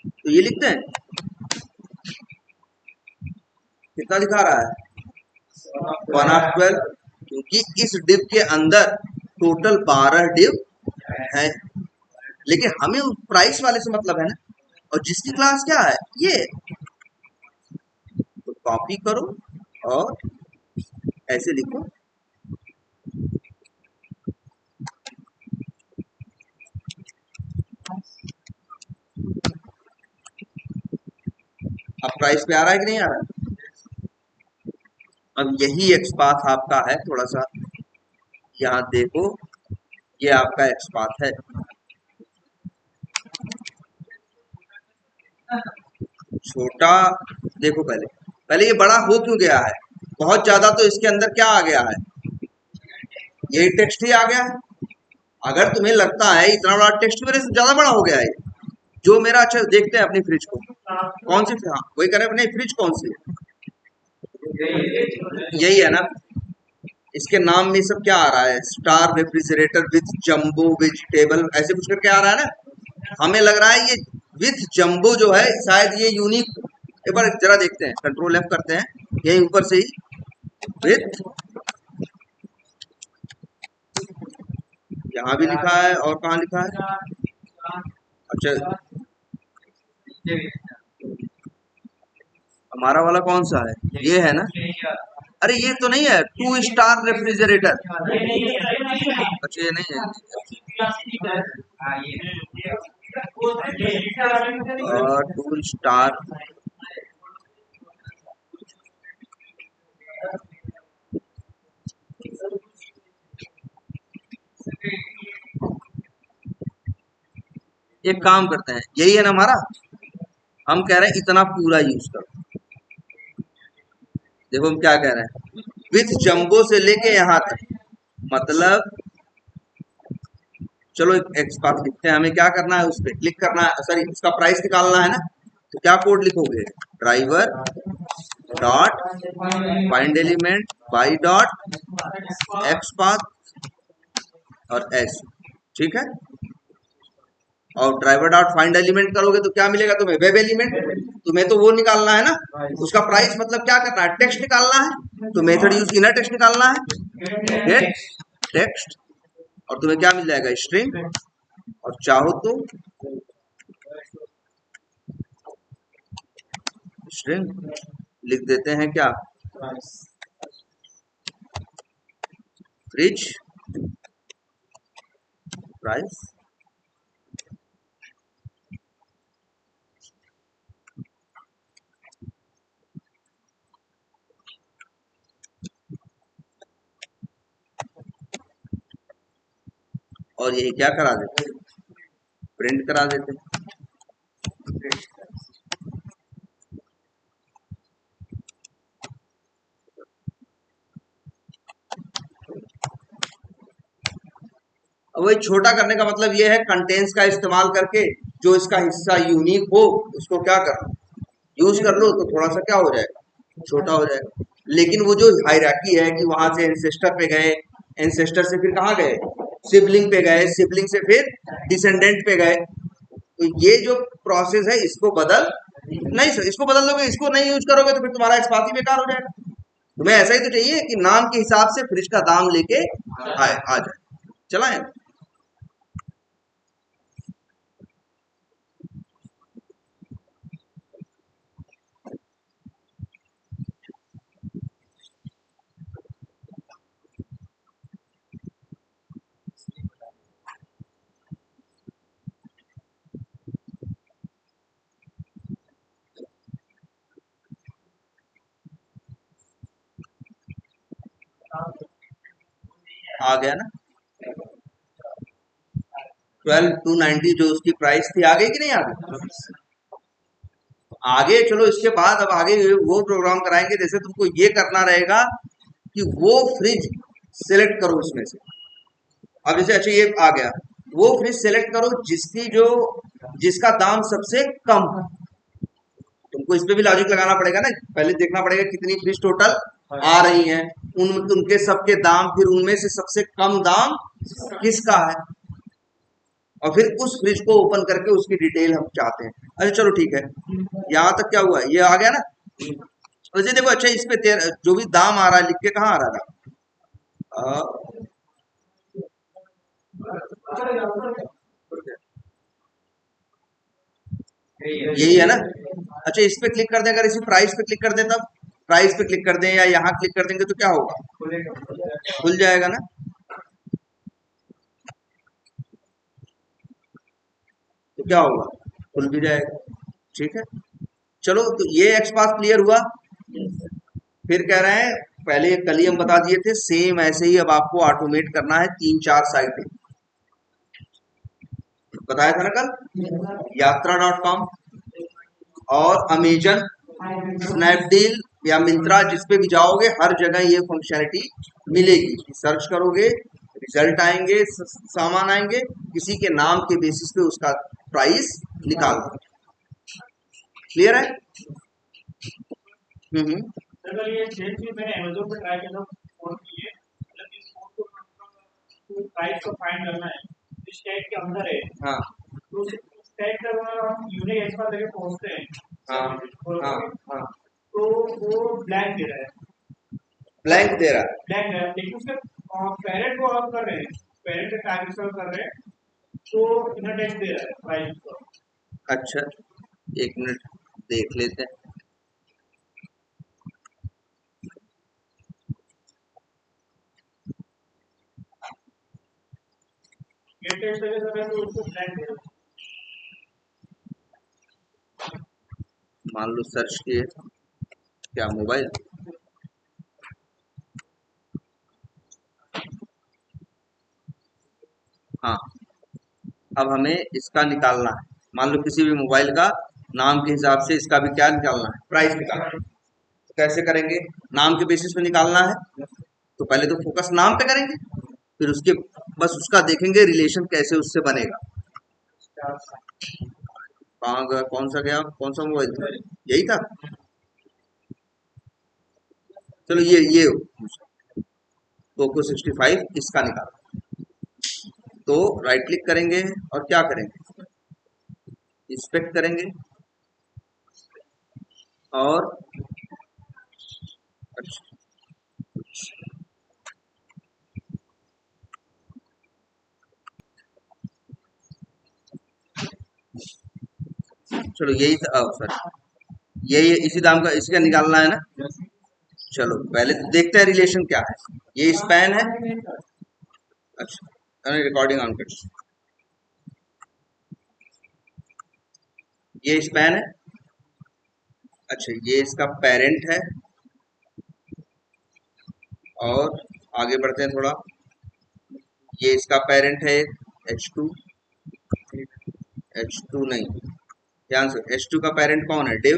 तो ये लिखते हैं, कितना दिखा रहा है, 1/12, क्योंकि इस डिव के अंदर टोटल 12 डिव है। लेकिन हमें उस प्राइस वाले से मतलब है ना, और जिसकी क्लास क्या है ये। तो कॉपी करो और ऐसे लिखो, अब प्राइस पे आ रहा है कि नहीं आ रहा है। अब यही एक्स पाथ आपका है, थोड़ा सा यहाँ देखो, ये आपका एक्स पाथ है। छोटा देखो, पहले पहले ये बड़ा हो क्यों गया है? बहुत ज्यादा तो इसके अंदर क्या आ गया है? यही टेक्स्ट ही आ गया है। अगर तुम्हें लगता है इतना बड़ा टेक्स्ट मेरे से ज्यादा बड़ा हो गया है, जो मेरा, अच्छा देखते हैं अपनी फ्रिज को, कौन सी, हाँ वही कह रहे हैं, नहीं फ्रिज कौन सी है? यही है ना। इसके नाम में सब क्या आ रहा है? Star refrigerator with jumbo vegetable, ऐसे कुछ करके आ रहा है ना। हमें लग रहा है ये विथ जंबो जो है शायद ये यूनिक। एक बार जरा देखते हैं, कंट्रोल एफ करते हैं, यही ऊपर से ही विथ, यहाँ भी लिखा है और कहाँ लिखा है? अच्छा, हमारा वाला कौन सा है? ये है ना। अरे ये तो नहीं है 2 स्टार रेफ्रिजरेटर। अच्छा ये नहीं है 2 स्टार। एक काम करते हैं, यही है ना हमारा, हम कह रहे हैं इतना पूरा यूज करो। देखो हम क्या कह रहे हैं, विथ जंबो से लेके यहाँ तक, मतलब चलो एक एक्स पाथ लिखते हैं। हमें क्या करना है, उस पर क्लिक करना है, सॉरी उसका प्राइस निकालना है ना। तो क्या कोड लिखोगे? Driver dot find element by dot x path और एस, ठीक है। और ड्राइवर डॉट फाइंड एलिमेंट करोगे तो क्या मिलेगा तुम्हें? Web element. तुम्हें तो वो निकालना है ना, उसका प्राइस मतलब क्या करना है? टेक्स्ट निकालना है। तो मेथड यूज इनर टेक्स्ट निकालना है, गेट टेक्स्ट, और तुम्हें क्या मिल जाएगा? स्ट्रिंग। और चाहो तो स्ट्रिंग लिख देते हैं क्या? Fridge price. और यही क्या करा देते? प्रिंट करा देते। अब वही छोटा करने का मतलब ये है, कंटेंट्स का इस्तेमाल करके जो इसका हिस्सा यूनिक हो उसको क्या करना, यूज कर लो, तो थोड़ा सा क्या हो जाएगा? छोटा हो जाएगा। लेकिन वो जो हायरार्की है कि वहां से एंसेस्टर पे गए, एंसेस्टर से फिर कहाँ गए? सिबलिंग पे गए, सिबलिंग से फिर डिसेंडेंट पे गए, तो ये जो प्रोसेस है इसको बदल नहीं सर, इसको बदल दोगे, इसको नहीं यूज करोगे तो फिर तुम्हारा एक्सपांसी बेकार हो जाएगा। तुम्हें ऐसा ही तो चाहिए कि नाम के हिसाब से फ्रिज का दाम लेके आ जाए। चला है। आ गया ना। 12,290 जो उसकी प्राइस थी, आ गई कि नहीं आ गई? आगे चलो, इसके बाद अब आगे वो प्रोग्राम कराएंगे, जैसे तुमको ये करना रहेगा कि वो फ्रिज सेलेक्ट करो इसमें से। अब जैसे अच्छा ये आ गया, वो फ्रिज सेलेक्ट करो जिसकी जो, जिसका दाम सबसे कम है। तुमको इस पे भी लॉजिक लगाना पड़ेगा ना, पहले देखना पड़ेगा कितनी फ्रिज टोटल आ रही हैं, उनके सबके दाम, फिर उनमें से सबसे कम दाम किसका है, और फिर उस फ्रिज को ओपन करके उसकी डिटेल हम चाहते हैं। अच्छा चलो ठीक है, यहाँ तक क्या हुआ, ये आ गया ना। वैसे देखो, अच्छा इस पे जो भी दाम आ रहा है लिख के कहाँ आ रहा था? यही है ना। अच्छा इस पे क्लिक कर दें, अगर इसी प्राइस पे क्लिक कर दें, तब प्राइस पे क्लिक कर दें या यहाँ क्लिक कर देंगे तो क्या होगा? खुल जाएगा ना। तो क्या होगा? खुल भी जाएगा। ठीक है, चलो तो ये एक्स पाथ क्लियर हुआ। फिर कह रहे हैं पहले कल ही हम बता दिए थे, सेम ऐसे ही अब आपको ऑटोमेट करना है 3-4 साइटें। बताया था ना कल, यात्रा.com और अमेजन, स्नैपडील या मिंत्रा, जिस पे भी जाओगे हर जगह ये फंक्शनलिटी मिलेगी। सर्च करोगे, रिजल्ट आएंगे, सामान आएंगे, किसी के नाम के बेसिस पे उसका प्राइस निकाल। क्लियर है? अगर ये सेम चीज मैंने Amazon पे ट्राई किया था, फोन की है, मतलब इस फोन को प्राइस को फाइंड करना है, इस टैग के अंदर है। हाँ, तो उस टैग का हम यूनिक एक्स पर लेके पहुंचते हैं। हाँ, हाँ, हाँ, तो वो ब्लैंक दे रहा है, ब्लैंक दे रहा है, ब्लैंक है, लेकिन उसके पेरेंट को ऑन कर रहे हैं, पेरेंट का टैग इंस्टॉल कर रहे हैं, तो इनर टेक्स्ट दे रहा है प्राइस को। अच्छा, एक मिनट देख लेते हैं। ये टेक्स्ट अगर कर रहे हैं तो उसको ब्लैंक दे रहा है। मान लो सर्च किए क्या, मोबाइल, हाँ, अब हमें इसका निकालना है। मान लो किसी भी मोबाइल का नाम के हिसाब से इसका भी क्या निकालना है, प्राइस निकालना है। तो कैसे करेंगे? नाम के बेसिस पे निकालना है, तो पहले तो फोकस नाम पे करेंगे, फिर उसके बस उसका देखेंगे रिलेशन कैसे उससे बनेगा। कहाँ गया, कौन सा गया, कौन सा मोबाइल था, यही था। चलो ये पोको 65 इसका निकाला। तो राइट क्लिक करेंगे और क्या करेंगे, इंस्पेक्ट करेंगे और चलो यही था, सर यही इसी दाम का इसका निकालना है ना। चलो पहले तो देखते हैं रिलेशन क्या है। ये स्पैन है, अच्छा रिकॉर्डिंग ऑन कर, ये स्पैन है, अच्छा ये इसका पेरेंट है, और आगे बढ़ते हैं थोड़ा, ये इसका पेरेंट है H2, H2 नहीं, ध्यान से, H2 का पेरेंट कौन है, डिव,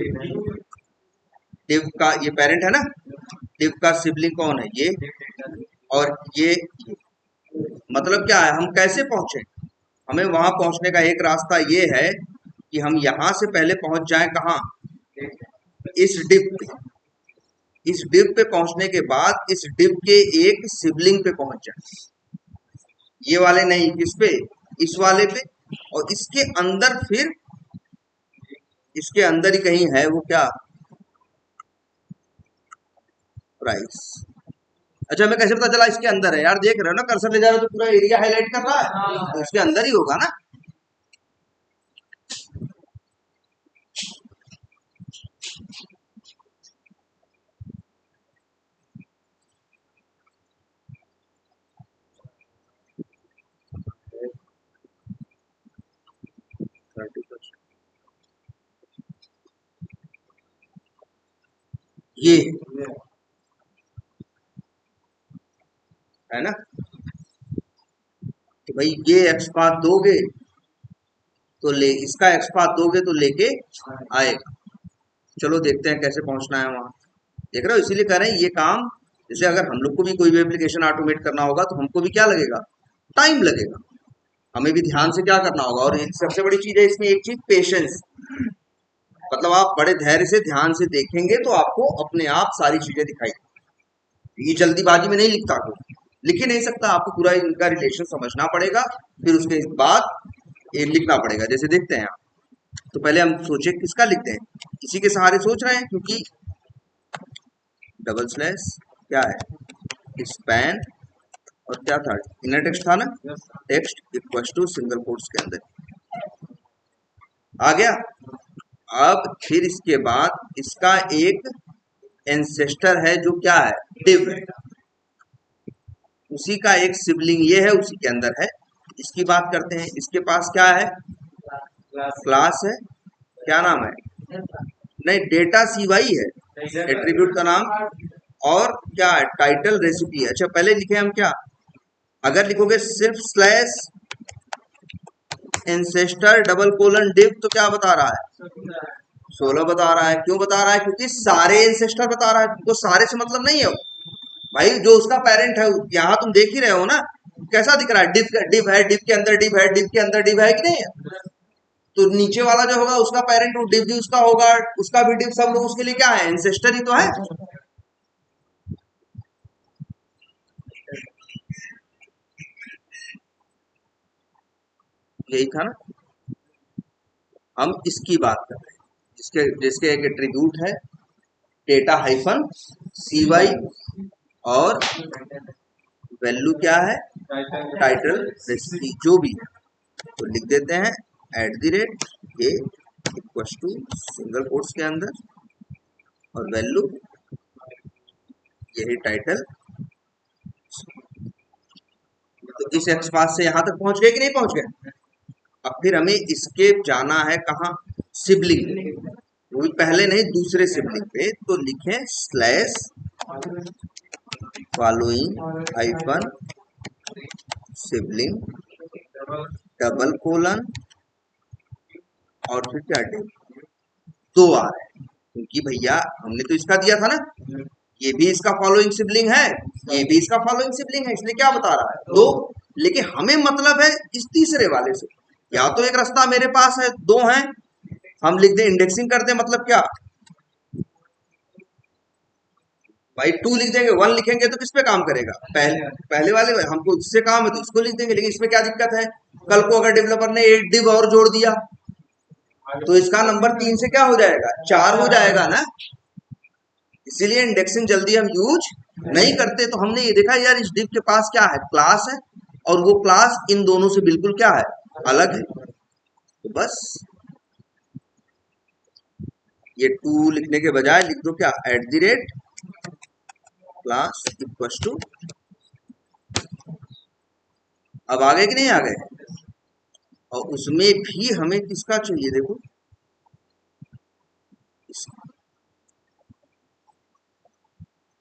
डिव का ये पेरेंट है ना, डिव का सिबलिंग कौन है, ये, और ये मतलब क्या है, हम कैसे पहुंचे, हमें वहां पहुंचने का एक रास्ता ये है कि हम यहां से पहले पहुंच जाएं कहाँ, इस डिव पे, इस डिव पे पहुंचने के बाद इस डिव के एक सिबलिंग पे पहुंच जाए, ये वाले नहीं, किस पे, इस वाले पे, और इसके अंदर फिर इसके अंदर ही कहीं है वो क्या, प्राइस। अच्छा हमें कैसे पता चला इसके अंदर है, यार देख रहे हो ना कर्सर ले जा रहे हो तो पूरा एरिया हाईलाइट कर रहा है, तो इसके अंदर ही होगा ना। ये है ना, तो भाई ये एक्सपाथ दोगे तो ले, इसका एक्सपाथ दोगे तो लेके आएगा। चलो देखते हैं कैसे पहुंचना है वहां, देख रहे हो, इसीलिए कह रहे हैं ये काम, जैसे अगर हम लोग को भी कोई भी एप्लीकेशन ऑटोमेट करना होगा तो हमको भी क्या लगेगा, टाइम लगेगा, हमें भी ध्यान से क्या करना होगा। और एक सबसे बड़ी चीज है इसमें, एक चीज पेशेंस, मतलब आप बड़े धैर्य से ध्यान से देखेंगे तो आपको अपने आप सारी चीजें दिखाई, ये जल्दीबाजी में नहीं लिखता, कोई लिख ही नहीं सकता, आपको पूरा इनका रिलेशन समझना पड़ेगा, फिर उसके बाद ये लिखना पड़ेगा। जैसे देखते हैं आप, तो पहले हम सोचे किसका लिखते हैं, इसी के सहारे सोच रहे हैं, क्योंकि डबल स्लैश क्या है, स्पैन, और क्या था, इनर टेक्स्ट था ना, text equal to single quotes के अंदर आ गया। अब फिर इसके बाद इसका एक एंसेस्टर है जो क्या है, डिव है, उसी का एक सिबलिंग ये है, उसी के अंदर है। इसकी बात करते हैं, इसके पास क्या है, क्लास है, क्या नाम है, नहीं डेटा CY है एट्रीब्यूट का नाम, और क्या है, टाइटल रेसिपी। अच्छा पहले लिखे हम क्या, अगर लिखोगे सिर्फ slash ancestor double colon div तो क्या बता रहा है, 16 बता रहा है। क्यों बता रहा है, क्योंकि सारे एंसेस्टर बता रहा है, तो सारे से मतलब नहीं है भाई, जो उसका पेरेंट है। यहाँ तुम देख ही रहे हो ना कैसा दिख रहा है, डिव है, डिव के अंदर डिव है, डिव के अंदर डिव है कि नहीं है। तो नीचे वाला जो होगा उसका पेरेंट डिव भी उसका होगा, उसका भी डिव, सब लोग उसके लिए क्या है, एंसेस्टर ही तो है। यही था ना, हम इसकी बात कर रहे हैं, जिसके जिसके एक एट्रीब्यूट है डेटा हाइफन cy और वैल्यू क्या है, टाइटल रेसिपी जो भी है। तो लिख देते हैं @ ये इक्वल टू सिंगल कोट्स के अंदर और वैल्यू यही टाइटल। तो इस एक्स पास से यहां तक पहुंच गए कि नहीं पहुंच गए। अब फिर हमें इसके जाना है कहाँ, सिबलिंग, वो भी पहले नहीं दूसरे सिबलिंग पे। तो लिखें slash following hyphen sibling double colon और फिर क्या डिव, दो आ रहे हैं क्योंकि भैया हमने तो इसका दिया था ना, ये भी इसका फॉलोइंग सिबलिंग है, ये भी इसका फॉलोइंग सिबलिंग है, इसलिए क्या बता रहा है, दो। लेकिन हमें मतलब है इस तीसरे वाले से, या तो एक रास्ता मेरे पास है, दो हैं, हम लिख दे इंडेक्सिंग कर दे, मतलब क्या भाई 2 लिख देंगे, 1 लिखेंगे तो किस पे काम करेगा, पहले वाले हमको इससे काम है तो इसको लिख देंगे। लेकिन इसमें क्या दिक्कत है, कल को अगर डेवलपर ने एक डिव और जोड़ दिया तो इसका नंबर 3 से क्या हो जाएगा, 4 हो जाएगा ना। इसीलिए इंडेक्सिंग जल्दी हम यूज नहीं करते। तो हमने ये देखा यार इस डिव के पास क्या है, क्लास है, और वो क्लास इन दोनों से बिल्कुल क्या है, अलग है। तो बस ये 2 लिखने के बजाय लिख दो क्या, @क्लास इक्वल टू। अब आ गए कि नहीं आ गए। और उसमें भी हमें किसका चाहिए, देखो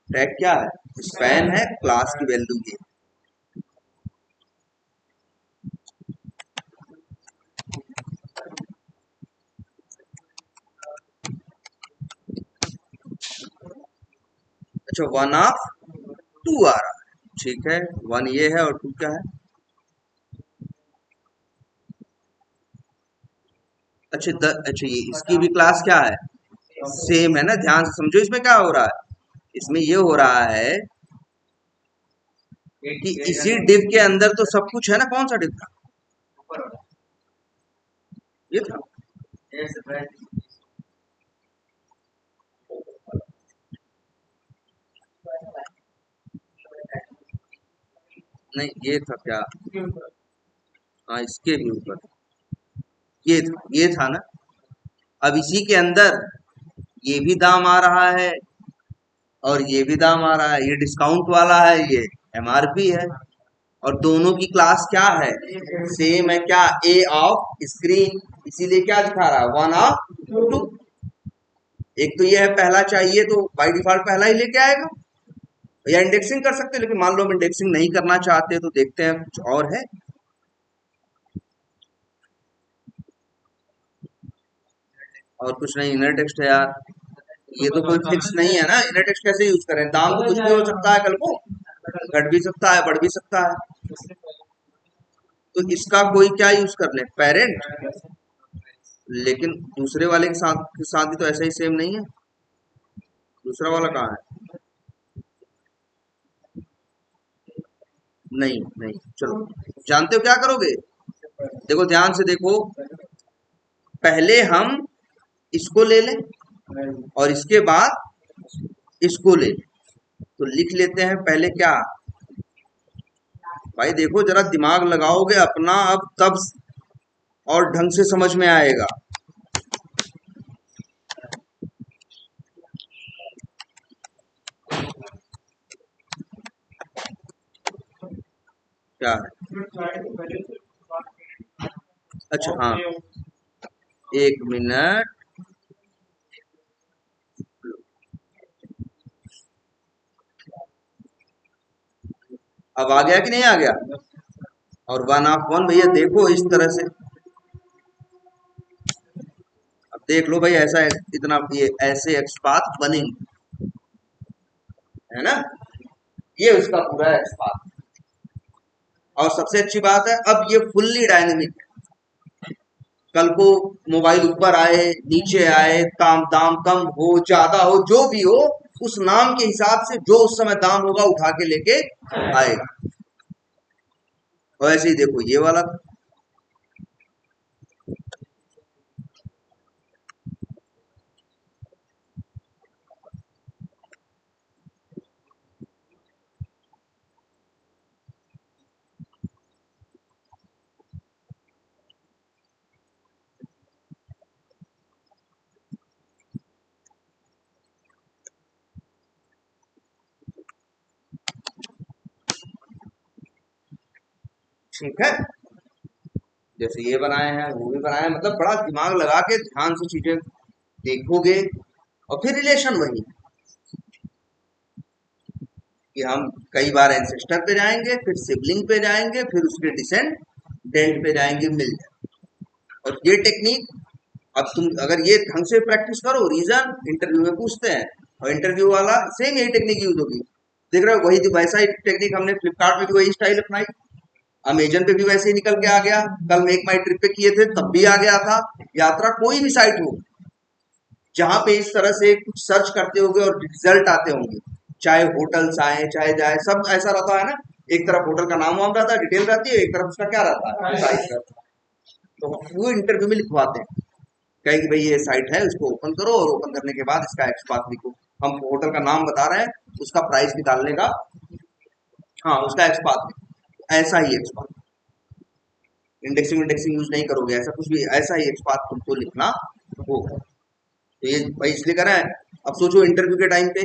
टैग क्या है, स्पैन है, क्लास की वैल्यू ये। अच्छा 1 ऑफ 2 आ रहा है, ठीक है, 1 ये है और 2 क्या है। अच्छा ये इसकी भी क्लास क्या है, सेम है ना। ध्यान से समझो इसमें क्या हो रहा है, इसमें ये हो रहा है कि इसी डिव के अंदर तो सब कुछ है ना। कौन सा डिव था, ये था, नहीं ये था क्या, हाँ इसके भी ऊपर ये था ना। अब इसी के अंदर ये भी दाम आ रहा है और ये भी दाम आ रहा है, ये डिस्काउंट वाला है, ये एमआरपी है, और दोनों की क्लास क्या है, सेम है क्या, ए ऑफ स्क्रीन। इसीलिए क्या दिखा रहा है, 1 ऑफ 2। एक तो ये है पहला चाहिए तो बाय डिफॉल्ट पहला ही लेके आएगा, या इंडेक्सिंग कर सकते हैं। लेकिन मान लो हम इंडेक्सिंग नहीं करना चाहते तो देखते हैं कुछ और है। और कुछ नहीं, इनर टेक्स्ट है यार, ये तो कोई फिक्स नहीं है ना, इनर टेक्स्ट कैसे यूज करें, दाम तो कुछ भी हो सकता है, कल को घट भी सकता है, बढ़ भी सकता है। तो इसका कोई क्या यूज कर ले, पेरेंट। लेकिन दूसरे वाले के साथ भी तो ऐसा ही सेम नहीं है, दूसरा वाला कहाँ है, नहीं नहीं। चलो जानते हो क्या करोगे, देखो ध्यान से देखो, पहले हम इसको ले लें और इसके बाद इसको ले लें। तो लिख लेते हैं पहले क्या, भाई देखो जरा दिमाग लगाओगे अपना अब तब और ढंग से समझ में आएगा। क्या है, अच्छा हाँ, एक मिनट, अब आ गया कि नहीं आ गया? और 1/1 भैया देखो इस तरह से, अब देख लो भाई ऐसा इतना ये ऐसे एक्स पाथ बनेंगे, है ना? ये उसका पूरा एक्स पाथ। और सबसे अच्छी बात है अब ये फुल्ली डायनेमिक है। कल को मोबाइल ऊपर आए नीचे आए, दाम कम हो ज्यादा हो जो भी हो, उस नाम के हिसाब से जो उस समय दाम होगा उठा के लेके आएगा। और ऐसे ही देखो ये वाला, ठीक है, जैसे ये बनाए हैं वो भी बनाए हैं, मतलब बड़ा दिमाग लगा के ध्यान से चीजें देखोगे। और फिर रिलेशन वही कि हम कई बार एंसेस्टर पे जाएंगे, फिर सिबलिंग पे जाएंगे, फिर उसके डिसेंडेंट पे जाएंगे, मिल जाए। और ये टेक्निक अब तुम अगर ये ढंग से प्रैक्टिस करो, रीजन इंटरव्यू में पूछते हैं और इंटरव्यू वाला सेम यही टेक्निक यूज होगी। देख रहे हो वही वैसा ही टेक्निक हमने फ्लिपकार्ट में भी वही स्टाइल अपनाई, अमेजन पे भी वैसे ही निकल के आ गया, कल मेक माई ट्रिप पे किए थे तब भी आ गया था। यात्रा कोई भी साइट हो जहां पे इस तरह से कुछ सर्च करते होगे और रिजल्ट आते होंगे, चाहे होटल्स आए चाहे जाए, सब ऐसा रहता है ना, एक तरफ होटल का नाम वाम रहता है, डिटेल रहती है, एक तरफ उसका क्या रहता है, साइट रहता है। तो वो इंटरव्यू में लिखवाते हैं, कहे कि भाई ये साइट है, उसको ओपन करो और ओपन करने के बाद इसका एक्सपाथ लिखो। हम होटल का नाम बता रहे हैं, उसका प्राइस निकालने का, हाँ उसका एक्सपाथ, ऐसा ही एक्सपाथ, इंडेक्सिंग इंडेक्सिंग यूज नहीं करोगे, ऐसा कुछ भी, ऐसा ही एक्सपाथ तुमको लिखना होगा। तो ये भाई इसलिए करा है। अब सोचो इंटरव्यू के टाइम पे,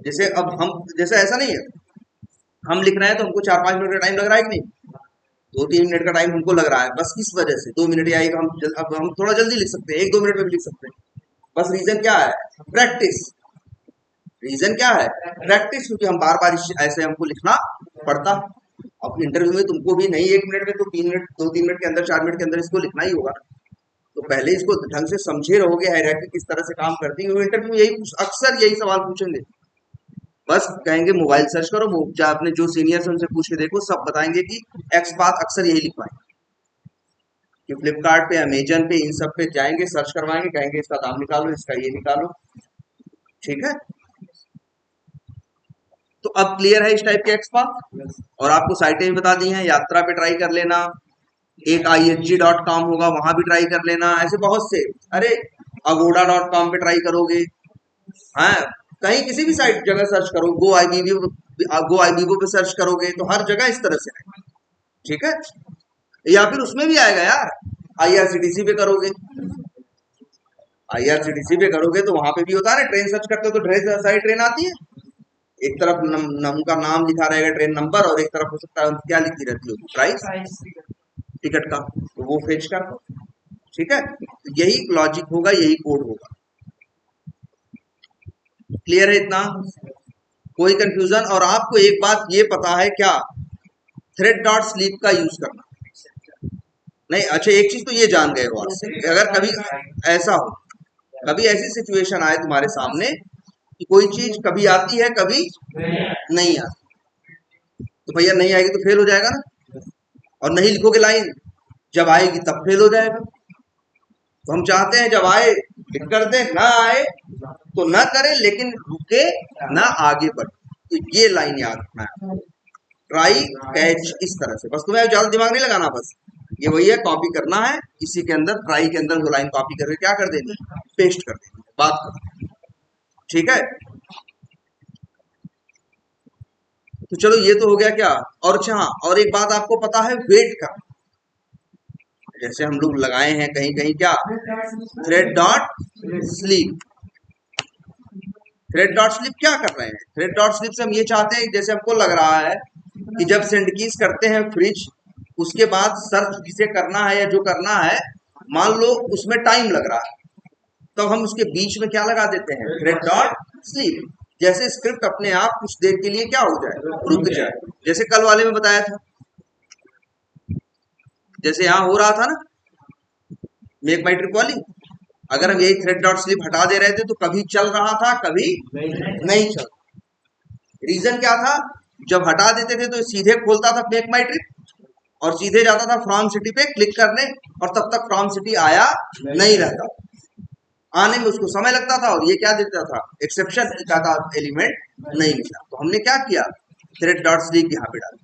जैसे अब हम, जैसे ऐसा नहीं है हम लिख रहे हैं तो हमको 4-5 मिनट का टाइम लग रहा है कि नहीं, 2-3 मिनट का टाइम हमको लग रहा है, बस किस वजह से 2 मिनट या एक, अब हम थोड़ा जल्दी लिख सकते हैं, 1-2 मिनट में भी लिख सकते हैं। बस रीजन क्या है? प्रैक्टिस। रीजन क्या है? प्रैक्टिस, क्योंकि हम बार बार ऐसे हमको लिखना पड़ता। अब इंटरव्यू में तुमको भी नहीं 1 मिनट में, तो 3 मिनट 2-3 मिनट के अंदर, 4 मिनट के अंदर इसको लिखना ही होगा। तो पहले इसको ढंग से समझे रहोगे हायरार्की किस तरह से काम करती है। इंटरव्यू में यही अक्सर यही सवाल पूछेंगे, बस कहेंगे मोबाइल सर्च करो, वो आपने जो सीनियर से उनसे पूछ के देखो, सब बताएंगे कि एक्स बात अक्सर यही लिखवाएंगे कि फ्लिपकार्ट पे, अमेजन पे, इन सब पे जाएंगे, सर्च करवाएंगे, कहेंगे इसका दाम निकालो, इसका ये निकालो। ठीक है, तो अब क्लियर है इस टाइप के एक्सपाथ। और आपको साइटें भी बता दी हैं, यात्रा पे ट्राई कर लेना, एक IHG.com होगा वहां भी ट्राई कर लेना, ऐसे बहुत से, अरे agoda.com पे ट्राई करोगे, हाँ कहीं किसी भी साइट जगह सर्च करो, गो आईबीबो पे सर्च करोगे तो हर जगह इस तरह से है। ठीक है, या फिर उसमें भी आएगा यार, IRCTC पे करोगे, IRCTC पे करोगे तो वहां पे भी होता है ना, ट्रेन सर्च करते हो तो ढेर सारी ट्रेन आती है, एक तरफ उनका नाम लिखा रहेगा, ट्रेन नंबर, और एक तरफ हो सकता है क्या लिखी रहती होगी, प्राइस टिकट का, तो वो फेच कर दो। ठीक है, तो यही लॉजिक होगा, यही कोड होगा। क्लियर है इतना? कोई कंफ्यूजन? और आपको एक बात ये पता है क्या, थ्रेड डॉट स्लीप का यूज करना नहीं। अच्छा एक चीज तो ये जान गए हो आप, अगर कभी ऐसा हो, कभी ऐसी सिचुएशन आए तुम्हारे सामने कि कोई चीज कभी आती है कभी नहीं आती, तो भैया नहीं आएगी तो फेल हो जाएगा ना, और नहीं लिखोगे लाइन, जब आएगी तब फेल हो जाएगा। तो हम चाहते हैं जब आए लिख कर दे, ना आए तो ना करें, लेकिन रुके ना आगे बढ़े। तो ये लाइन याद रखना है, ट्राई कैच, इस तरह से। बस तुम्हें ज्यादा दिमाग नहीं लगाना, बस ये वही है, कॉपी करना है इसी के अंदर, ट्राई के अंदर वो लाइन कॉपी करके क्या कर देनी, पेस्ट कर देनी, बात कर। ठीक है, तो चलो ये तो हो गया क्या। और अच्छा हाँ, और एक बात आपको पता है वेट का, जैसे हम लोग लगाए हैं कहीं कहीं क्या, thread dot sleep. Thread dot sleep क्या कर रहे हैं, थ्रेड डॉट स्लीप से हम ये चाहते हैं, जैसे हमको लग रहा है कि जब सेंड कीज करते हैं फ्रिज, उसके बाद सर्च जिसे करना है या जो करना है, मान लो उसमें टाइम लग रहा है, तो हम उसके बीच में क्या लगा देते हैं, थ्रेड डॉट स्लीप। जैसे स्क्रिप्ट अपने आप कुछ देर के लिए क्या हो जाए, रुक जाए। जैसे कल वाले में बताया था, जैसे यहाँ हो रहा था ना मेक माई ट्रिप वाली, अगर हम यही थ्रेड डॉट स्लिप हटा दे रहे थे तो कभी चल रहा था, कभी नहीं चल। रीजन क्या था, जब हटा देते थे तो सीधे खोलता था मेक माई ट्रिप और सीधे जाता था फ्रॉम सिटी पे क्लिक करने, और तब तक फ्रॉम सिटी आया नहीं रहता, आने में उसको समय लगता था, और ये क्या देता था, एक्सेप्शन का एलिमेंट नहीं मिला। तो हमने क्या किया, थ्रेड डॉट स्लीप यहाँ पे डाल,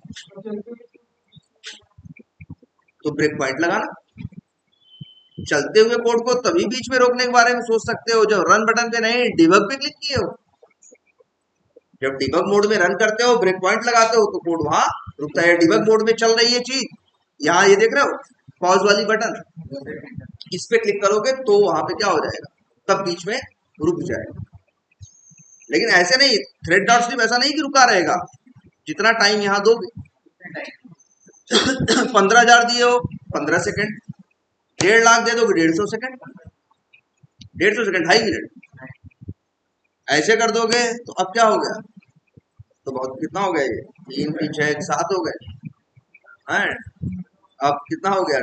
तो ब्रेक पॉइंट लगाना। चलते हुए कोड को तभी बीच में रोकने के बारे में सोच सकते हो जब रन बटन पे नहीं, डिबग पे क्लिक किए हो। जब डिबग मोड में रन करते हो, ब्रेक पॉइंट लगाते हो, तो कोड वहां रुकता है। डिबग मोड में चल रही है चीज, यहाँ ये देख रहे हो पॉज वाली बटन, इस पे क्लिक करोगे तो वहां पे क्या हो जाएगा, तब बीच में रुक जाएगा। लेकिन ऐसे नहीं, थ्रेड डॉट स्लिप ऐसा नहीं कि रुका रहेगा, जितना टाइम यहाँ दोगे 15,000 दिए हो 15 सेकंड, 1.5 लाख दे दोगे 150 सेकंड, 150 सेकंड 2.5 मिनट। ऐसे कर दोगे तो अब क्या हो गया, तो बहुत कितना हो गया, ये 3 3 6 7 हो गए हैं। अब कितना हो गया,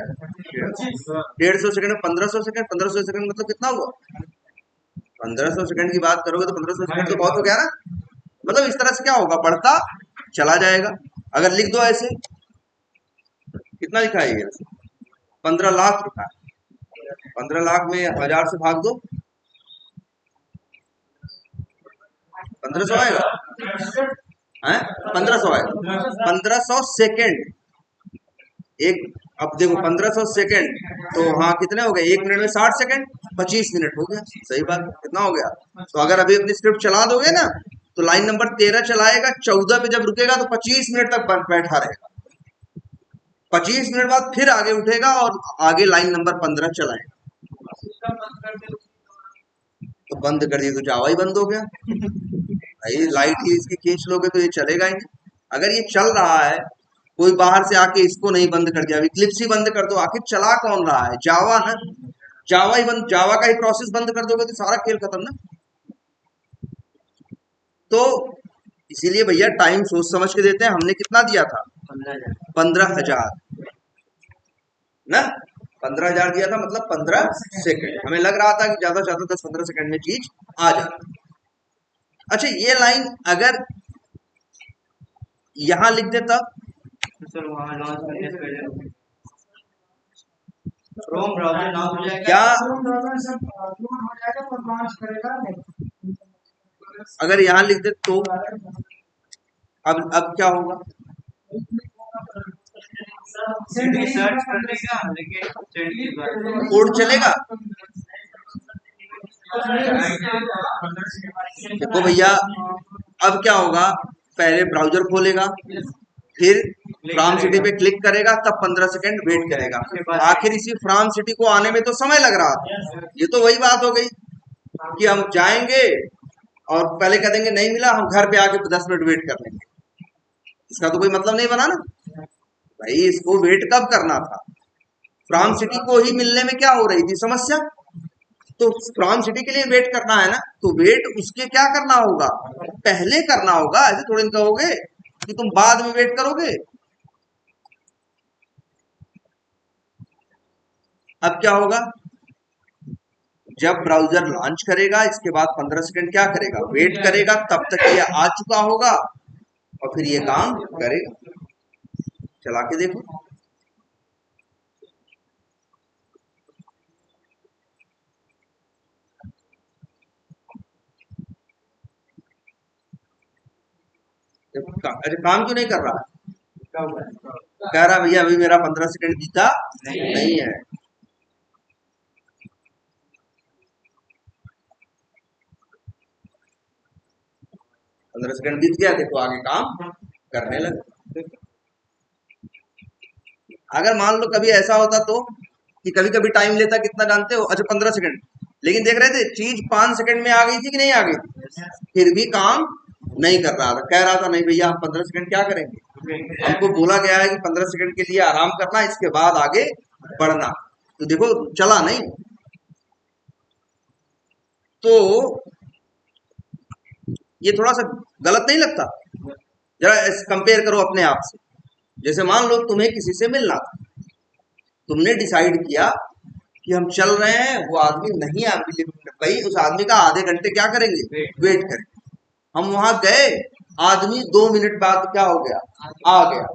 150 सेकंड में 1500 सेकंड, 1500 सेकंड मतलब कितना हुआ, 1500 सेकंड की बात करोगे तो 1500 सेकंड तो बहुत हो गया ना। मतलब इस तरह से क्या होगा, बढ़ता चला जाएगा। अगर लिख दो ऐसे, कितना लिखा है ये, 15 लाख लिखा है, 15 लाख में 1000 से भाग दो, 1500 आएगा, हैं 1500 आएगा, 1500 सेकेंड एक। अब देखो 1500 सेकेंड, तो हाँ कितने हो गए, 1 मिनट में 60 सेकेंड, 25 मिनट हो गया। सही बात, कितना हो गया। तो अगर अभी अपनी स्क्रिप्ट चला दोगे ना, तो लाइन नंबर 13 चलाएगा, 14 पे जब रुकेगा तो 25 मिनट तक बैठा रहेगा, 25 मिनट बाद फिर आगे उठेगा और आगे लाइन नंबर 15 चलाएगा। तो बंद कर दिए तो जावा ही बंद हो गया भाई, लाइट ही इसकी खींच लोगे तो ये चलेगा ही नहीं। अगर ये चल रहा है, कोई बाहर से आके इसको नहीं बंद कर दिया, अभी क्लिप्स ही बंद कर दो, आखिर चला कौन रहा है, जावा ना, जावा ही बंद, जावा का ही प्रोसेस बंद कर दोगे तो सारा खेल खत्म ना। तो इसीलिए भैया टाइम सोच समझ के देते हैं। हमने कितना दिया था, 15,000 ना, 15,000 दिया था, मतलब 15 सेकंड। हमें लग रहा था कि ज्यादा से ज्यादा 10-15 सेकंड में चीज आ जाती। अच्छा ये लाइन अगर यहां लिख देता, सर वहाँ लॉन्च करने से पहले क्रोम ब्राउजर लॉन्च हो जाएगा, क्या क्रोम ब्राउजर सब क्लोन हो जाएगा और लॉन्च करेगा नहीं। अगर यहां लिख दे तो अब क्या होगा, सर्च कर लेगा, लेकिन कोड चलेगा। देखो भैया अब क्या होगा, पहले ब्राउजर खोलेगा, फिर फ्रॉम सिटी पे क्लिक करेगा, तब 15 सेकंड वेट करेगा। आखिर इसी फ्रॉम सिटी को आने में तो समय लग रहा था। ये तो वही बात हो गई कि हम जाएंगे और पहले कह देंगे नहीं मिला, हम घर पे आके 10 मिनट वेट कर लेंगे, इसका तो कोई मतलब नहीं बना ना भाई। इसको वेट कब करना था, फ्रॉम सिटी को ही मिलने में क्या हो रही थी समस्या, तो फ्रॉम सिटी के लिए वेट करना है ना, तो वेट उसके क्या करना होगा, पहले करना होगा। ऐसे थोड़ी कहोगे कि तुम बाद में वेट करोगे। अब क्या होगा, जब ब्राउजर लॉन्च करेगा इसके बाद 15 सेकंड क्या करेगा, वेट करेगा, तब तक ये आ चुका होगा और फिर ये काम करेगा। चला के देखो, अरे काम क्यों नहीं कर रहा, कह रहा भैया अभी मेरा 15 सेकंड बीता नहीं है। पंद्रह सेकंड बीत गया, देखो आगे काम करने लगे। अगर मान लो कभी ऐसा होता तो कि कभी कभी टाइम लेता कितना जानते हो, अच्छा 15 सेकंड, लेकिन देख रहे थे चीज 5 सेकंड में आ गई थी कि नहीं आ गई थी, फिर भी काम नहीं कर रहा था, कह रहा था नहीं भैया हम 15 सेकंड क्या करेंगे, हमको बोला गया है कि 15 सेकंड के लिए आराम करना, इसके बाद आगे बढ़ना। तो देखो चला नहीं। तो ये थोड़ा सा गलत नहीं लगता? जरा कंपेयर करो अपने आप से। जैसे मान लो तुम्हें किसी से मिलना था, तुमने डिसाइड किया कि हम चल रहे हैं, वो आदमी नहीं अवेलेबल, भाई उस आदमी का आधे घंटे क्या करेंगे, वेट करेंगे। हम वहां गए, आदमी 2 मिनट बाद क्या हो गया, आ गया,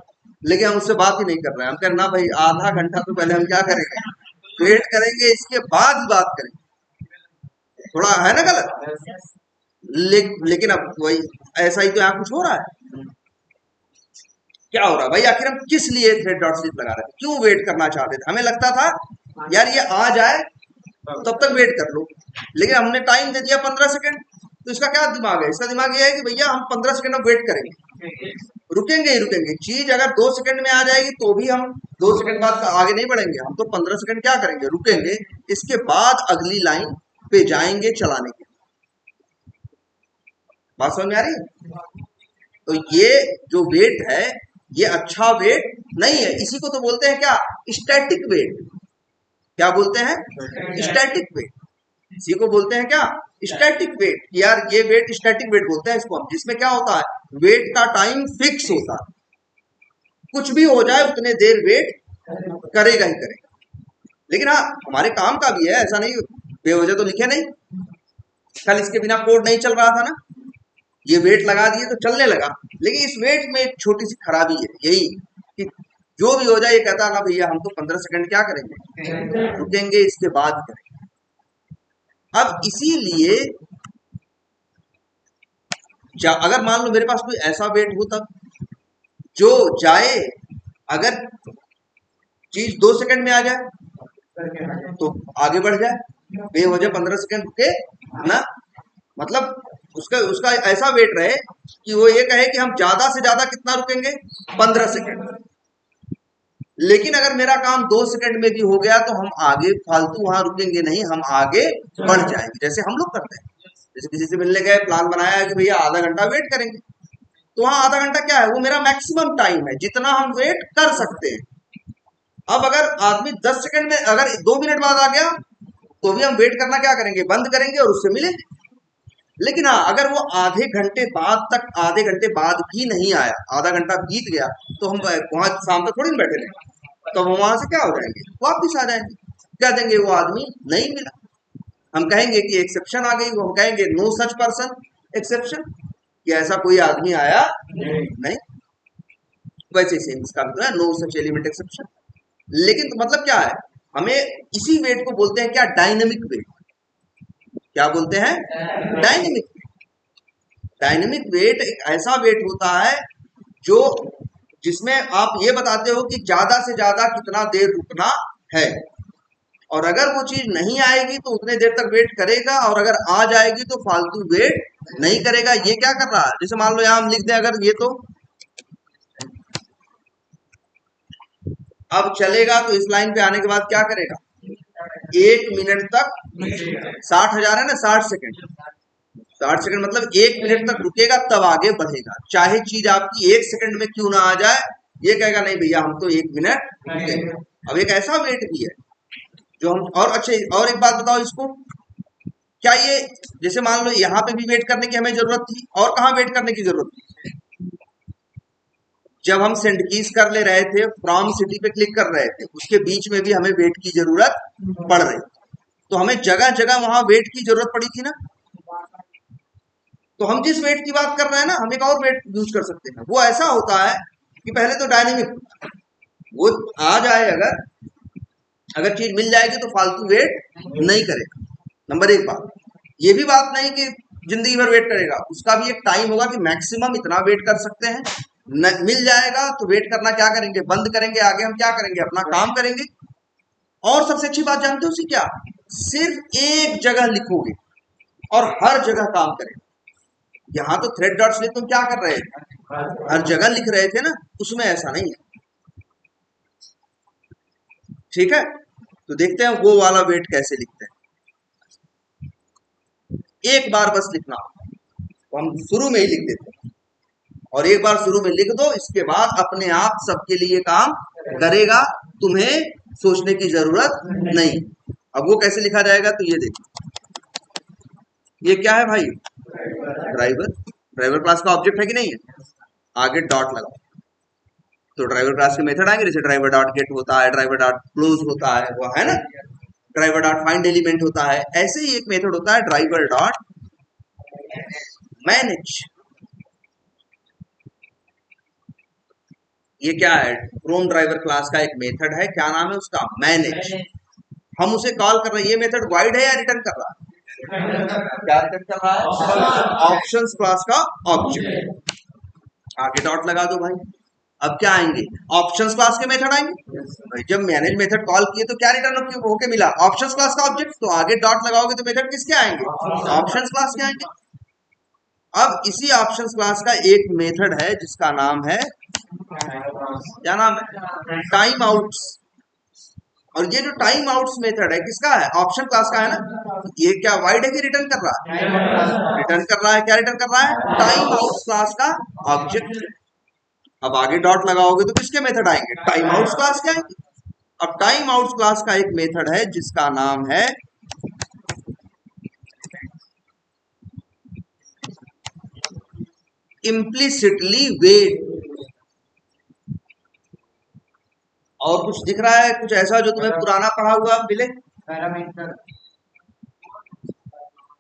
लेकिन हम उससे बात ही नहीं कर रहे हैं। हम कह रहे ना भाई आधा घंटा तो पहले हम क्या करेंगे, वेट करेंगे, इसके बाद ही बात करेंगे। थोड़ा है ना गलत? लेकिन अब वही ऐसा ही तो यहाँ कुछ हो रहा है। क्या हो रहा है भाई, आखिर हम किस लिए थ्रेड डॉट स्लिप लगा रहे थे, क्यों वेट करना चाहते थे? हमें लगता था यार ये आ जाए तब तक वेट कर लो, लेकिन हमने टाइम दे दिया 15 सेकंड। तो इसका क्या दिमाग है? इसका दिमाग ये है कि भैया हम 15 सेकंड में वेट करेंगे, रुकेंगे ही रुकेंगे। चीज अगर 2 सेकंड में आ जाएगी तो भी हम 2 सेकंड बाद आगे नहीं बढ़ेंगे, हम तो 15 सेकंड क्या करेंगे, रुकेंगे, इसके बाद अगली लाइन पे जाएंगे चलाने के। बात समझ में आ रही है? तो ये जो वेट है ये अच्छा वेट नहीं है, इसी को तो बोलते हैं क्या, स्टैटिक वेट। क्या बोलते हैं? Static wait. इसी को बोलते हैं क्या, स्टैटिक वेट। यार ये वेट स्टैटिक वेट बोलते हैं इसको हम, जिसमें क्या होता है, वेट का टाइम फिक्स होता है, कुछ भी हो जाए उतने देर वेट करेगा ही करेगा। लेकिन हाँ हमारे काम का भी है, ऐसा नहीं बेवजह तो लिखे नहीं। कल इसके बिना कोड नहीं चल रहा था ना, ये वेट लगा दिए तो चलने लगा। लेकिन इस वेट में एक छोटी सी खराबी है, यही कि जो भी हो जाए ये कहता ना भैया हम तो 15 सेकंड क्या करेंगे, रुकेंगे, इसके बाद करेंगे। अब इसीलिए अगर मान लो मेरे पास कोई ऐसा वेट हो तब जो जाए, अगर चीज 2 सेकंड में आ जाए तो आगे बढ़ जाए, बेवजह 15 सेकंड रुके ना, मतलब उसका ऐसा वेट रहे कि वो ये कहे कि हम ज्यादा से ज्यादा कितना रुकेंगे, 15 सेकंड। लेकिन अगर मेरा काम 2 सेकंड में भी हो गया तो हम आगे फालतू वहां रुकेंगे नहीं, हम आगे बढ़ जाएंगे, जैसे हम लोग करते हैं। जैसे किसी से मिलने गए, प्लान बनाया है कि भैया आधा घंटा वेट करेंगे, तो वहां आधा घंटा क्या है, वो मेरा मैक्सिमम टाइम है जितना हम वेट कर सकते हैं। अब अगर आदमी 10 सेकंड में, अगर 2 मिनट बाद आ गया तो भी हम वेट करना क्या करेंगे, बंद करेंगे और उससे मिलेंगे। लेकिन हाँ अगर वो आधे घंटे बाद भी नहीं आया, आधा घंटा बीत गया, तो हम वहां शाम तक थोड़ी ना बैठे रहेंगे, तो हम वहां से क्या हो जाएंगे, वापिस आ जाएंगे, कह देंगे वो आदमी नहीं मिला। हम कहेंगे कि एक्सेप्शन आ गई, वो हम कहेंगे नो सच पर्सन एक्सेप्शन, कि ऐसा कोई आदमी आया नहीं। वैसे सेम इसका भी है, नो सच एलिमेंट एक्सेप्शन। लेकिन तो मतलब क्या है, हमें इसी वेट को बोलते हैं क्या, डायनेमिक वेट। क्या बोलते हैं, डायनेमिक वेट। डायनेमिक वेट एक ऐसा वेट होता है जो जिसमें आप ये बताते हो कि ज्यादा से ज्यादा कितना देर रुकना है, और अगर वो चीज नहीं आएगी तो उतने देर तक वेट करेगा, और अगर आ जाएगी तो फालतू वेट नहीं करेगा। ये क्या कर रहा है, जैसे मान लो यहां हम लिख दें, अगर ये तो अब चलेगा तो इस लाइन पे आने के बाद क्या करेगा, 1 मिनट तक 60,000 है ना, 60 सेकंड, 60 सेकंड मतलब 1 मिनट तक रुकेगा तब आगे बढ़ेगा। चाहे चीज आपकी 1 सेकंड में क्यों ना आ जाए, ये कहेगा नहीं भैया हम तो 1 मिनट रुकेंगे। अब एक ऐसा वेट भी है जो हम, और अच्छे, और एक बात बताओ इसको, क्या ये जैसे मान लो यहाँ पे भी वेट करने की हमें जरूरत थी, और कहाँ वेट करने की जरूरत थी, जब हम सेंड कीज कर ले रहे थे, फ्रॉम सिटी पे क्लिक कर रहे थे, उसके बीच में भी हमें वेट की जरूरत पड़ रही, तो हमें जगह जगह वहां वेट की जरूरत पड़ी थी ना। तो हम जिस वेट की बात कर रहे हैं ना, हम एक और वेट यूज कर सकते हैं। वो ऐसा होता है कि पहले तो डायनेमिक, वो आ जाए, अगर चीज मिल जाएगी तो फालतू वेट नहीं करेगा, नंबर 1 बात। ये भी बात नहीं कि जिंदगी भर वेट करेगा, उसका भी एक टाइम होगा कि मैक्सिमम इतना वेट कर सकते हैं। मिल जाएगा तो वेट करना क्या करेंगे, बंद करेंगे, आगे हम क्या करेंगे, अपना काम करेंगे। और सबसे अच्छी बात जानते हो उसी क्या, सिर्फ एक जगह लिखोगे और हर जगह काम करेंगे। यहाँ तो थ्रेड डॉट्स में तुम क्या कर रहे थे, हर जगह लिख रहे थे ना, उसमें ऐसा नहीं है। ठीक है, तो देखते हैं वो वाला वेट कैसे लिखते हैं। एक बार बस लिखना, तो हम शुरू में ही लिख देते हैं, और एक बार शुरू में लिख दो, इसके बाद अपने आप सबके लिए काम करेगा, तुम्हें सोचने की जरूरत नहीं। अब वो कैसे लिखा जाएगा, तो ये देखो, ये क्या है भाई, ड्राइवर। ड्राइवर क्लास का ऑब्जेक्ट है कि नहीं है? आगे डॉट लगाओ तो ड्राइवर क्लास के मेथड आएंगे, जैसे ड्राइवर डॉट गेट होता है, ड्राइवर डॉट क्लोज होता है, वो है ना, ड्राइवर डॉट फाइंड एलिमेंट होता है। ऐसे ही एक मेथड होता है ड्राइवर डॉट मैनेज। ये क्या है? क्रोम ड्राइवर क्लास का एक मेथड है, क्या नाम है उसका? मैनेज। हम उसे कॉल कर रहे हैं, ये मेथड वाइड है या रिटर्न कर रहा है? क्या रिटर्न कर रहा है? ऑप्शंस क्लास का ऑब्जेक्ट। आगे डॉट लगा दो भाई। अब क्या आएंगे? ऑप्शंस क्लास के मेथड आएंगे। भाई जब मैनेज मेथड कॉल किए तो क्या रिटर्न होके मिला? ऑप्शंस क्लास का ऑब्जेक्ट। तो आगे डॉट लगाओगे तो मेथड किसके आएंगे? ऑप्शंस क्लास के आएंगे। अब इसी ऑप्शंस क्लास का एक मेथड है जिसका नाम है, क्या नाम है? Time outs. और ये जो टाइम आउट्स मेथड है किसका है? ऑप्शन क्लास का है ना। ये क्या वाइड है कि रिटर्न कर रहा है? रिटर्न कर रहा है। क्या रिटर्न कर रहा है? टाइम आउट्स क्लास का ऑब्जेक्ट। अब आगे डॉट लगाओगे तो किसके मेथड आएंगे? टाइम आउट्स क्लास के आएंगे। अब टाइम आउट्स क्लास का एक मेथड है जिसका नाम है इम्प्लिसिटली वेट। और कुछ दिख रहा है कुछ ऐसा जो तुम्हें पुराना पढ़ा हुआ मिले? पैरामीटर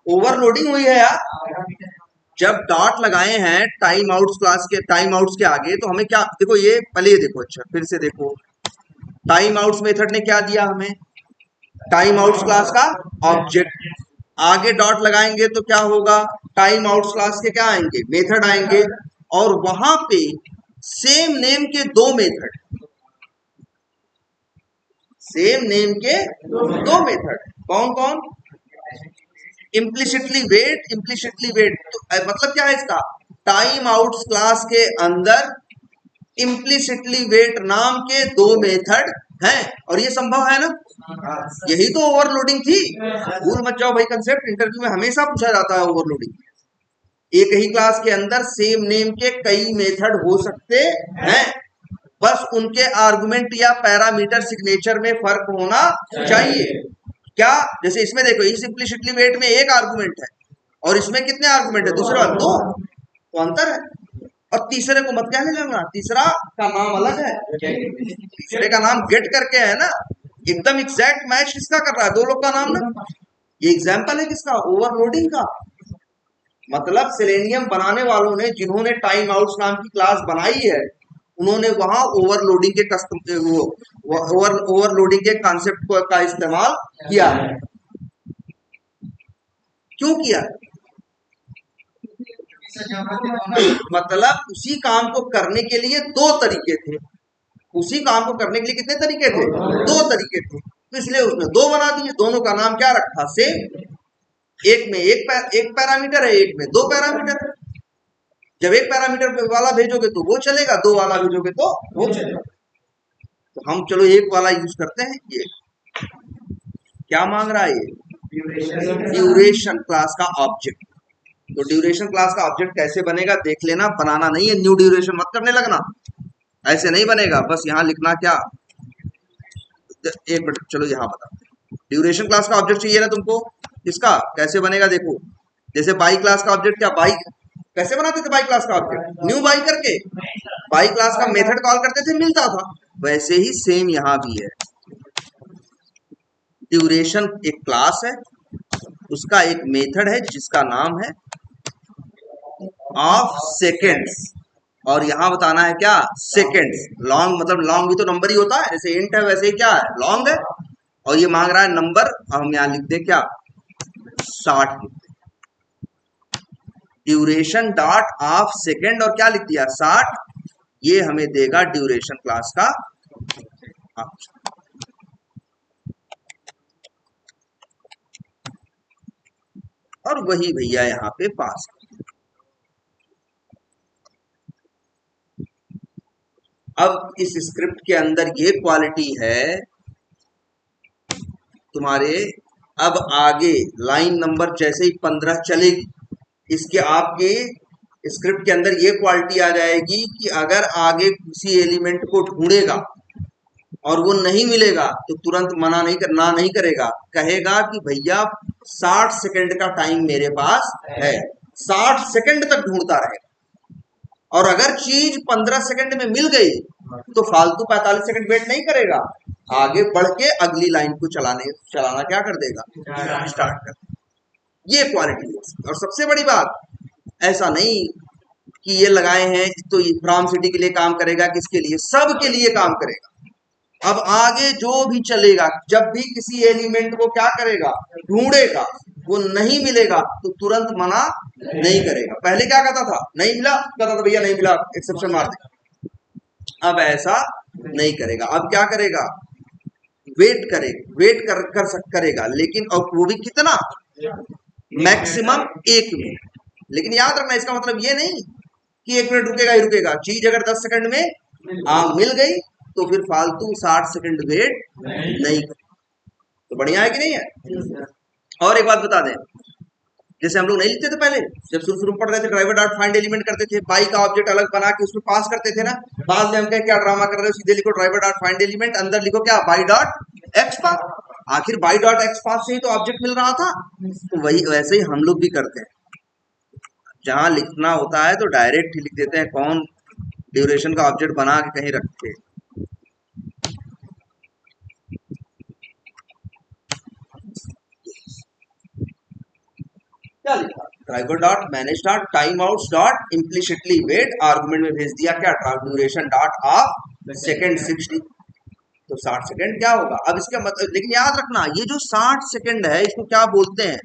ओवरलोडिंग हुई है यार। जब डॉट लगाए हैं टाइम आउट्स क्लास के, टाइम आउट्स के आगे, तो हमें क्या देखो, ये पहले ये देखो, अच्छा फिर से देखो, टाइम आउट्स मेथड ने क्या दिया हमें? टाइम आउट्स क्लास का ऑब्जेक्ट। आगे डॉट लगाएंगे तो क्या होगा? टाइम आउट्स क्लास के क्या आएंगे? मेथड आएंगे। और वहां पे सेम नेम के दो मेथड, सेम नेम के दो मेथड, कौन कौन? Implicitly wait, implicitly wait. तो मतलब क्या है इसका? टाइम आउट्स क्लास के अंदर इम्प्लिसिटली वेट नाम के दो मेथड हैं। और ये संभव है ना? यही तो ओवरलोडिंग थी। भूल मत जाओ भाई कंसेप्ट, इंटरव्यू में हमेशा पूछा जाता है ओवरलोडिंग। एक ही क्लास के अंदर सेम नेम के कई मेथड हो सकते हैं, बस उनके आर्गुमेंट या पैरामीटर सिग्नेचर में फर्क होना चाहिए। क्या? जैसे इसमें देखो, इस इम्प्लिसिटली वेट में एक आर्गुमेंट है और इसमें कितने आर्गुमेंट है? दूसरा दो, तो अंतर है। और तीसरे को मत कहने लगना, तीसरा का नाम अलग है, तीसरे का नाम गेट करके है ना। एकदम एग्जैक्ट मैच किसका कर रहा है? दो लोग का नाम ना। ये एग्जाम्पल है किसका? ओवरलोडिंग का। मतलब सेलेनियम बनाने वालों ने, जिन्होंने टाइम आउट्स नाम की क्लास बनाई है, उन्होंने वहां ओवरलोडिंग के कस्टम ओवरलोडिंग के कॉन्सेप्ट का इस्तेमाल किया है। क्यों किया? मतलब उसी काम को करने के लिए दो तरीके थे। उसी काम को करने के लिए कितने तरीके थे? दो तरीके थे। तो इसलिए उसने दो बना दिए। दोनों का नाम क्या रखा? सेम। एक में एक पैरामीटर है, एक में दो पैरामीटर है। जब एक पैरामीटर वाला भेजोगे तो वो चलेगा, दो वाला भेजोगे तो वो चलेगा। तो हम चलो एक वाला यूज करते हैं। ये क्या मांग रहा है? ये ड्यूरेशन क्लास का ऑब्जेक्ट। तो ड्यूरेशन क्लास का ऑब्जेक्ट कैसे बनेगा देख लेना, बनाना नहीं है, न्यू ड्यूरेशन मत करने लगना, ऐसे नहीं बनेगा। बस यहाँ लिखना क्या, एक मिनट चलो यहाँ बताते हैं। ड्यूरेशन क्लास का ऑब्जेक्ट चाहिए ना तुमको, इसका कैसे बनेगा देखो। जैसे बाई क्लास का ऑब्जेक्ट, क्या बाई कैसे बनाते थे? बाई क्लास का ऑब्जेक्ट न्यू बाई करके बाई क्लास का मेथड कॉल करते थे, मिलता था। वैसे ही सेम यहाँ भी है। ड्यूरेशन एक क्लास है, उसका एक मेथड है जिसका नाम है ऑफ सेकेंड्स। और यहां बताना है क्या? सेकेंड्स। लॉन्ग मतलब लॉन्ग भी तो नंबर ही होता है, जैसे इंट है वैसे ही क्या है? लॉन्ग है। और ये मांग रहा है नंबर, और हम यहां लिख दे क्या? 60 लिख दे। ड्यूरेशन डॉट ऑफ सेकेंड, और क्या लिख दिया? 60। ये हमें देगा ड्यूरेशन क्लास का ऑब्जेक्ट। और वही भैया यहाँ पे पास। अब इस स्क्रिप्ट के अंदर ये क्वालिटी है तुम्हारे, अब आगे लाइन नंबर जैसे ही 15 चलेगी, इसके आपके स्क्रिप्ट के अंदर ये क्वालिटी आ जाएगी कि अगर आगे किसी एलिमेंट को ढूंढेगा और वो नहीं मिलेगा तो तुरंत मना नहीं करेगा, कहेगा कि भैया 60 सेकंड का टाइम मेरे पास है। 60 सेकंड तक ढूंढता रहेगा। और अगर चीज 15 सेकंड में मिल गई तो फालतू 45 सेकंड वेट नहीं करेगा, आगे बढ़ के अगली लाइन को चलाना क्या कर देगा, स्टार्ट कर देगा। ये क्वालिटी है। और सबसे बड़ी बात, ऐसा नहीं कि ये लगाए हैं तो फ्रॉम सिटी के लिए काम करेगा, किसके लिए, सबके लिए काम करेगा। अब आगे जो भी चलेगा, जब भी किसी एलिमेंट को क्या करेगा, ढूंढेगा, वो नहीं मिलेगा तो तुरंत मना नहीं करेगा। पहले क्या कहता था, नहीं मिला, कहता था भैया नहीं मिला, एक्सेप्शन मार दे। अब ऐसा नहीं करेगा। अब क्या करेगा, वेट करेगा, लेकिन और वो भी कितना, मैक्सिमम 1 मिनट। लेकिन याद रखना, इसका मतलब ये नहीं कि 1 मिनट रुकेगा ही रुकेगा। चीज अगर 10 सेकंड में मिल गई तो फिर फालतू 60 सेकंड वेट नहीं कर। तो बढ़िया है कि नहीं है। और एक बात बता दें, जैसे हम लोग नहीं लिखते थे पहले, जब शुरू में पढ़ रहे थे, ड्राइवर डॉट फाइंड एलिमेंट करते थे, बाई का ऑब्जेक्ट अलग बना के उसमें पास करते थे ना। बाद में हम कहें क्या ड्रामा कर रहे हो, सीधे लिखो ड्राइवर डॉट फाइंड एलिमेंट, अंदर लिखो क्या, बाई डॉट एक्स पास। आखिर बाई डॉट एक्स पास से ही तो ऑब्जेक्ट मिल रहा था। तो वही वैसे ही हम लोग भी करते हैं, जहां लिखना होता है तो डायरेक्ट ही लिख देते हैं, कौन ड्यूरेशन का ऑब्जेक्ट बना के कहीं रखते। क्या लिखा, driver dot manage dot timeouts dot implicitly wait, argument में भेज दिया क्या, ड्यूरेशन डॉट ऑफ सेकंड 60। तो 60 सेकंड क्या होगा। अब इसका मतलब, लेकिन याद रखना, ये जो 60 सेकंड है इसको क्या बोलते हैं,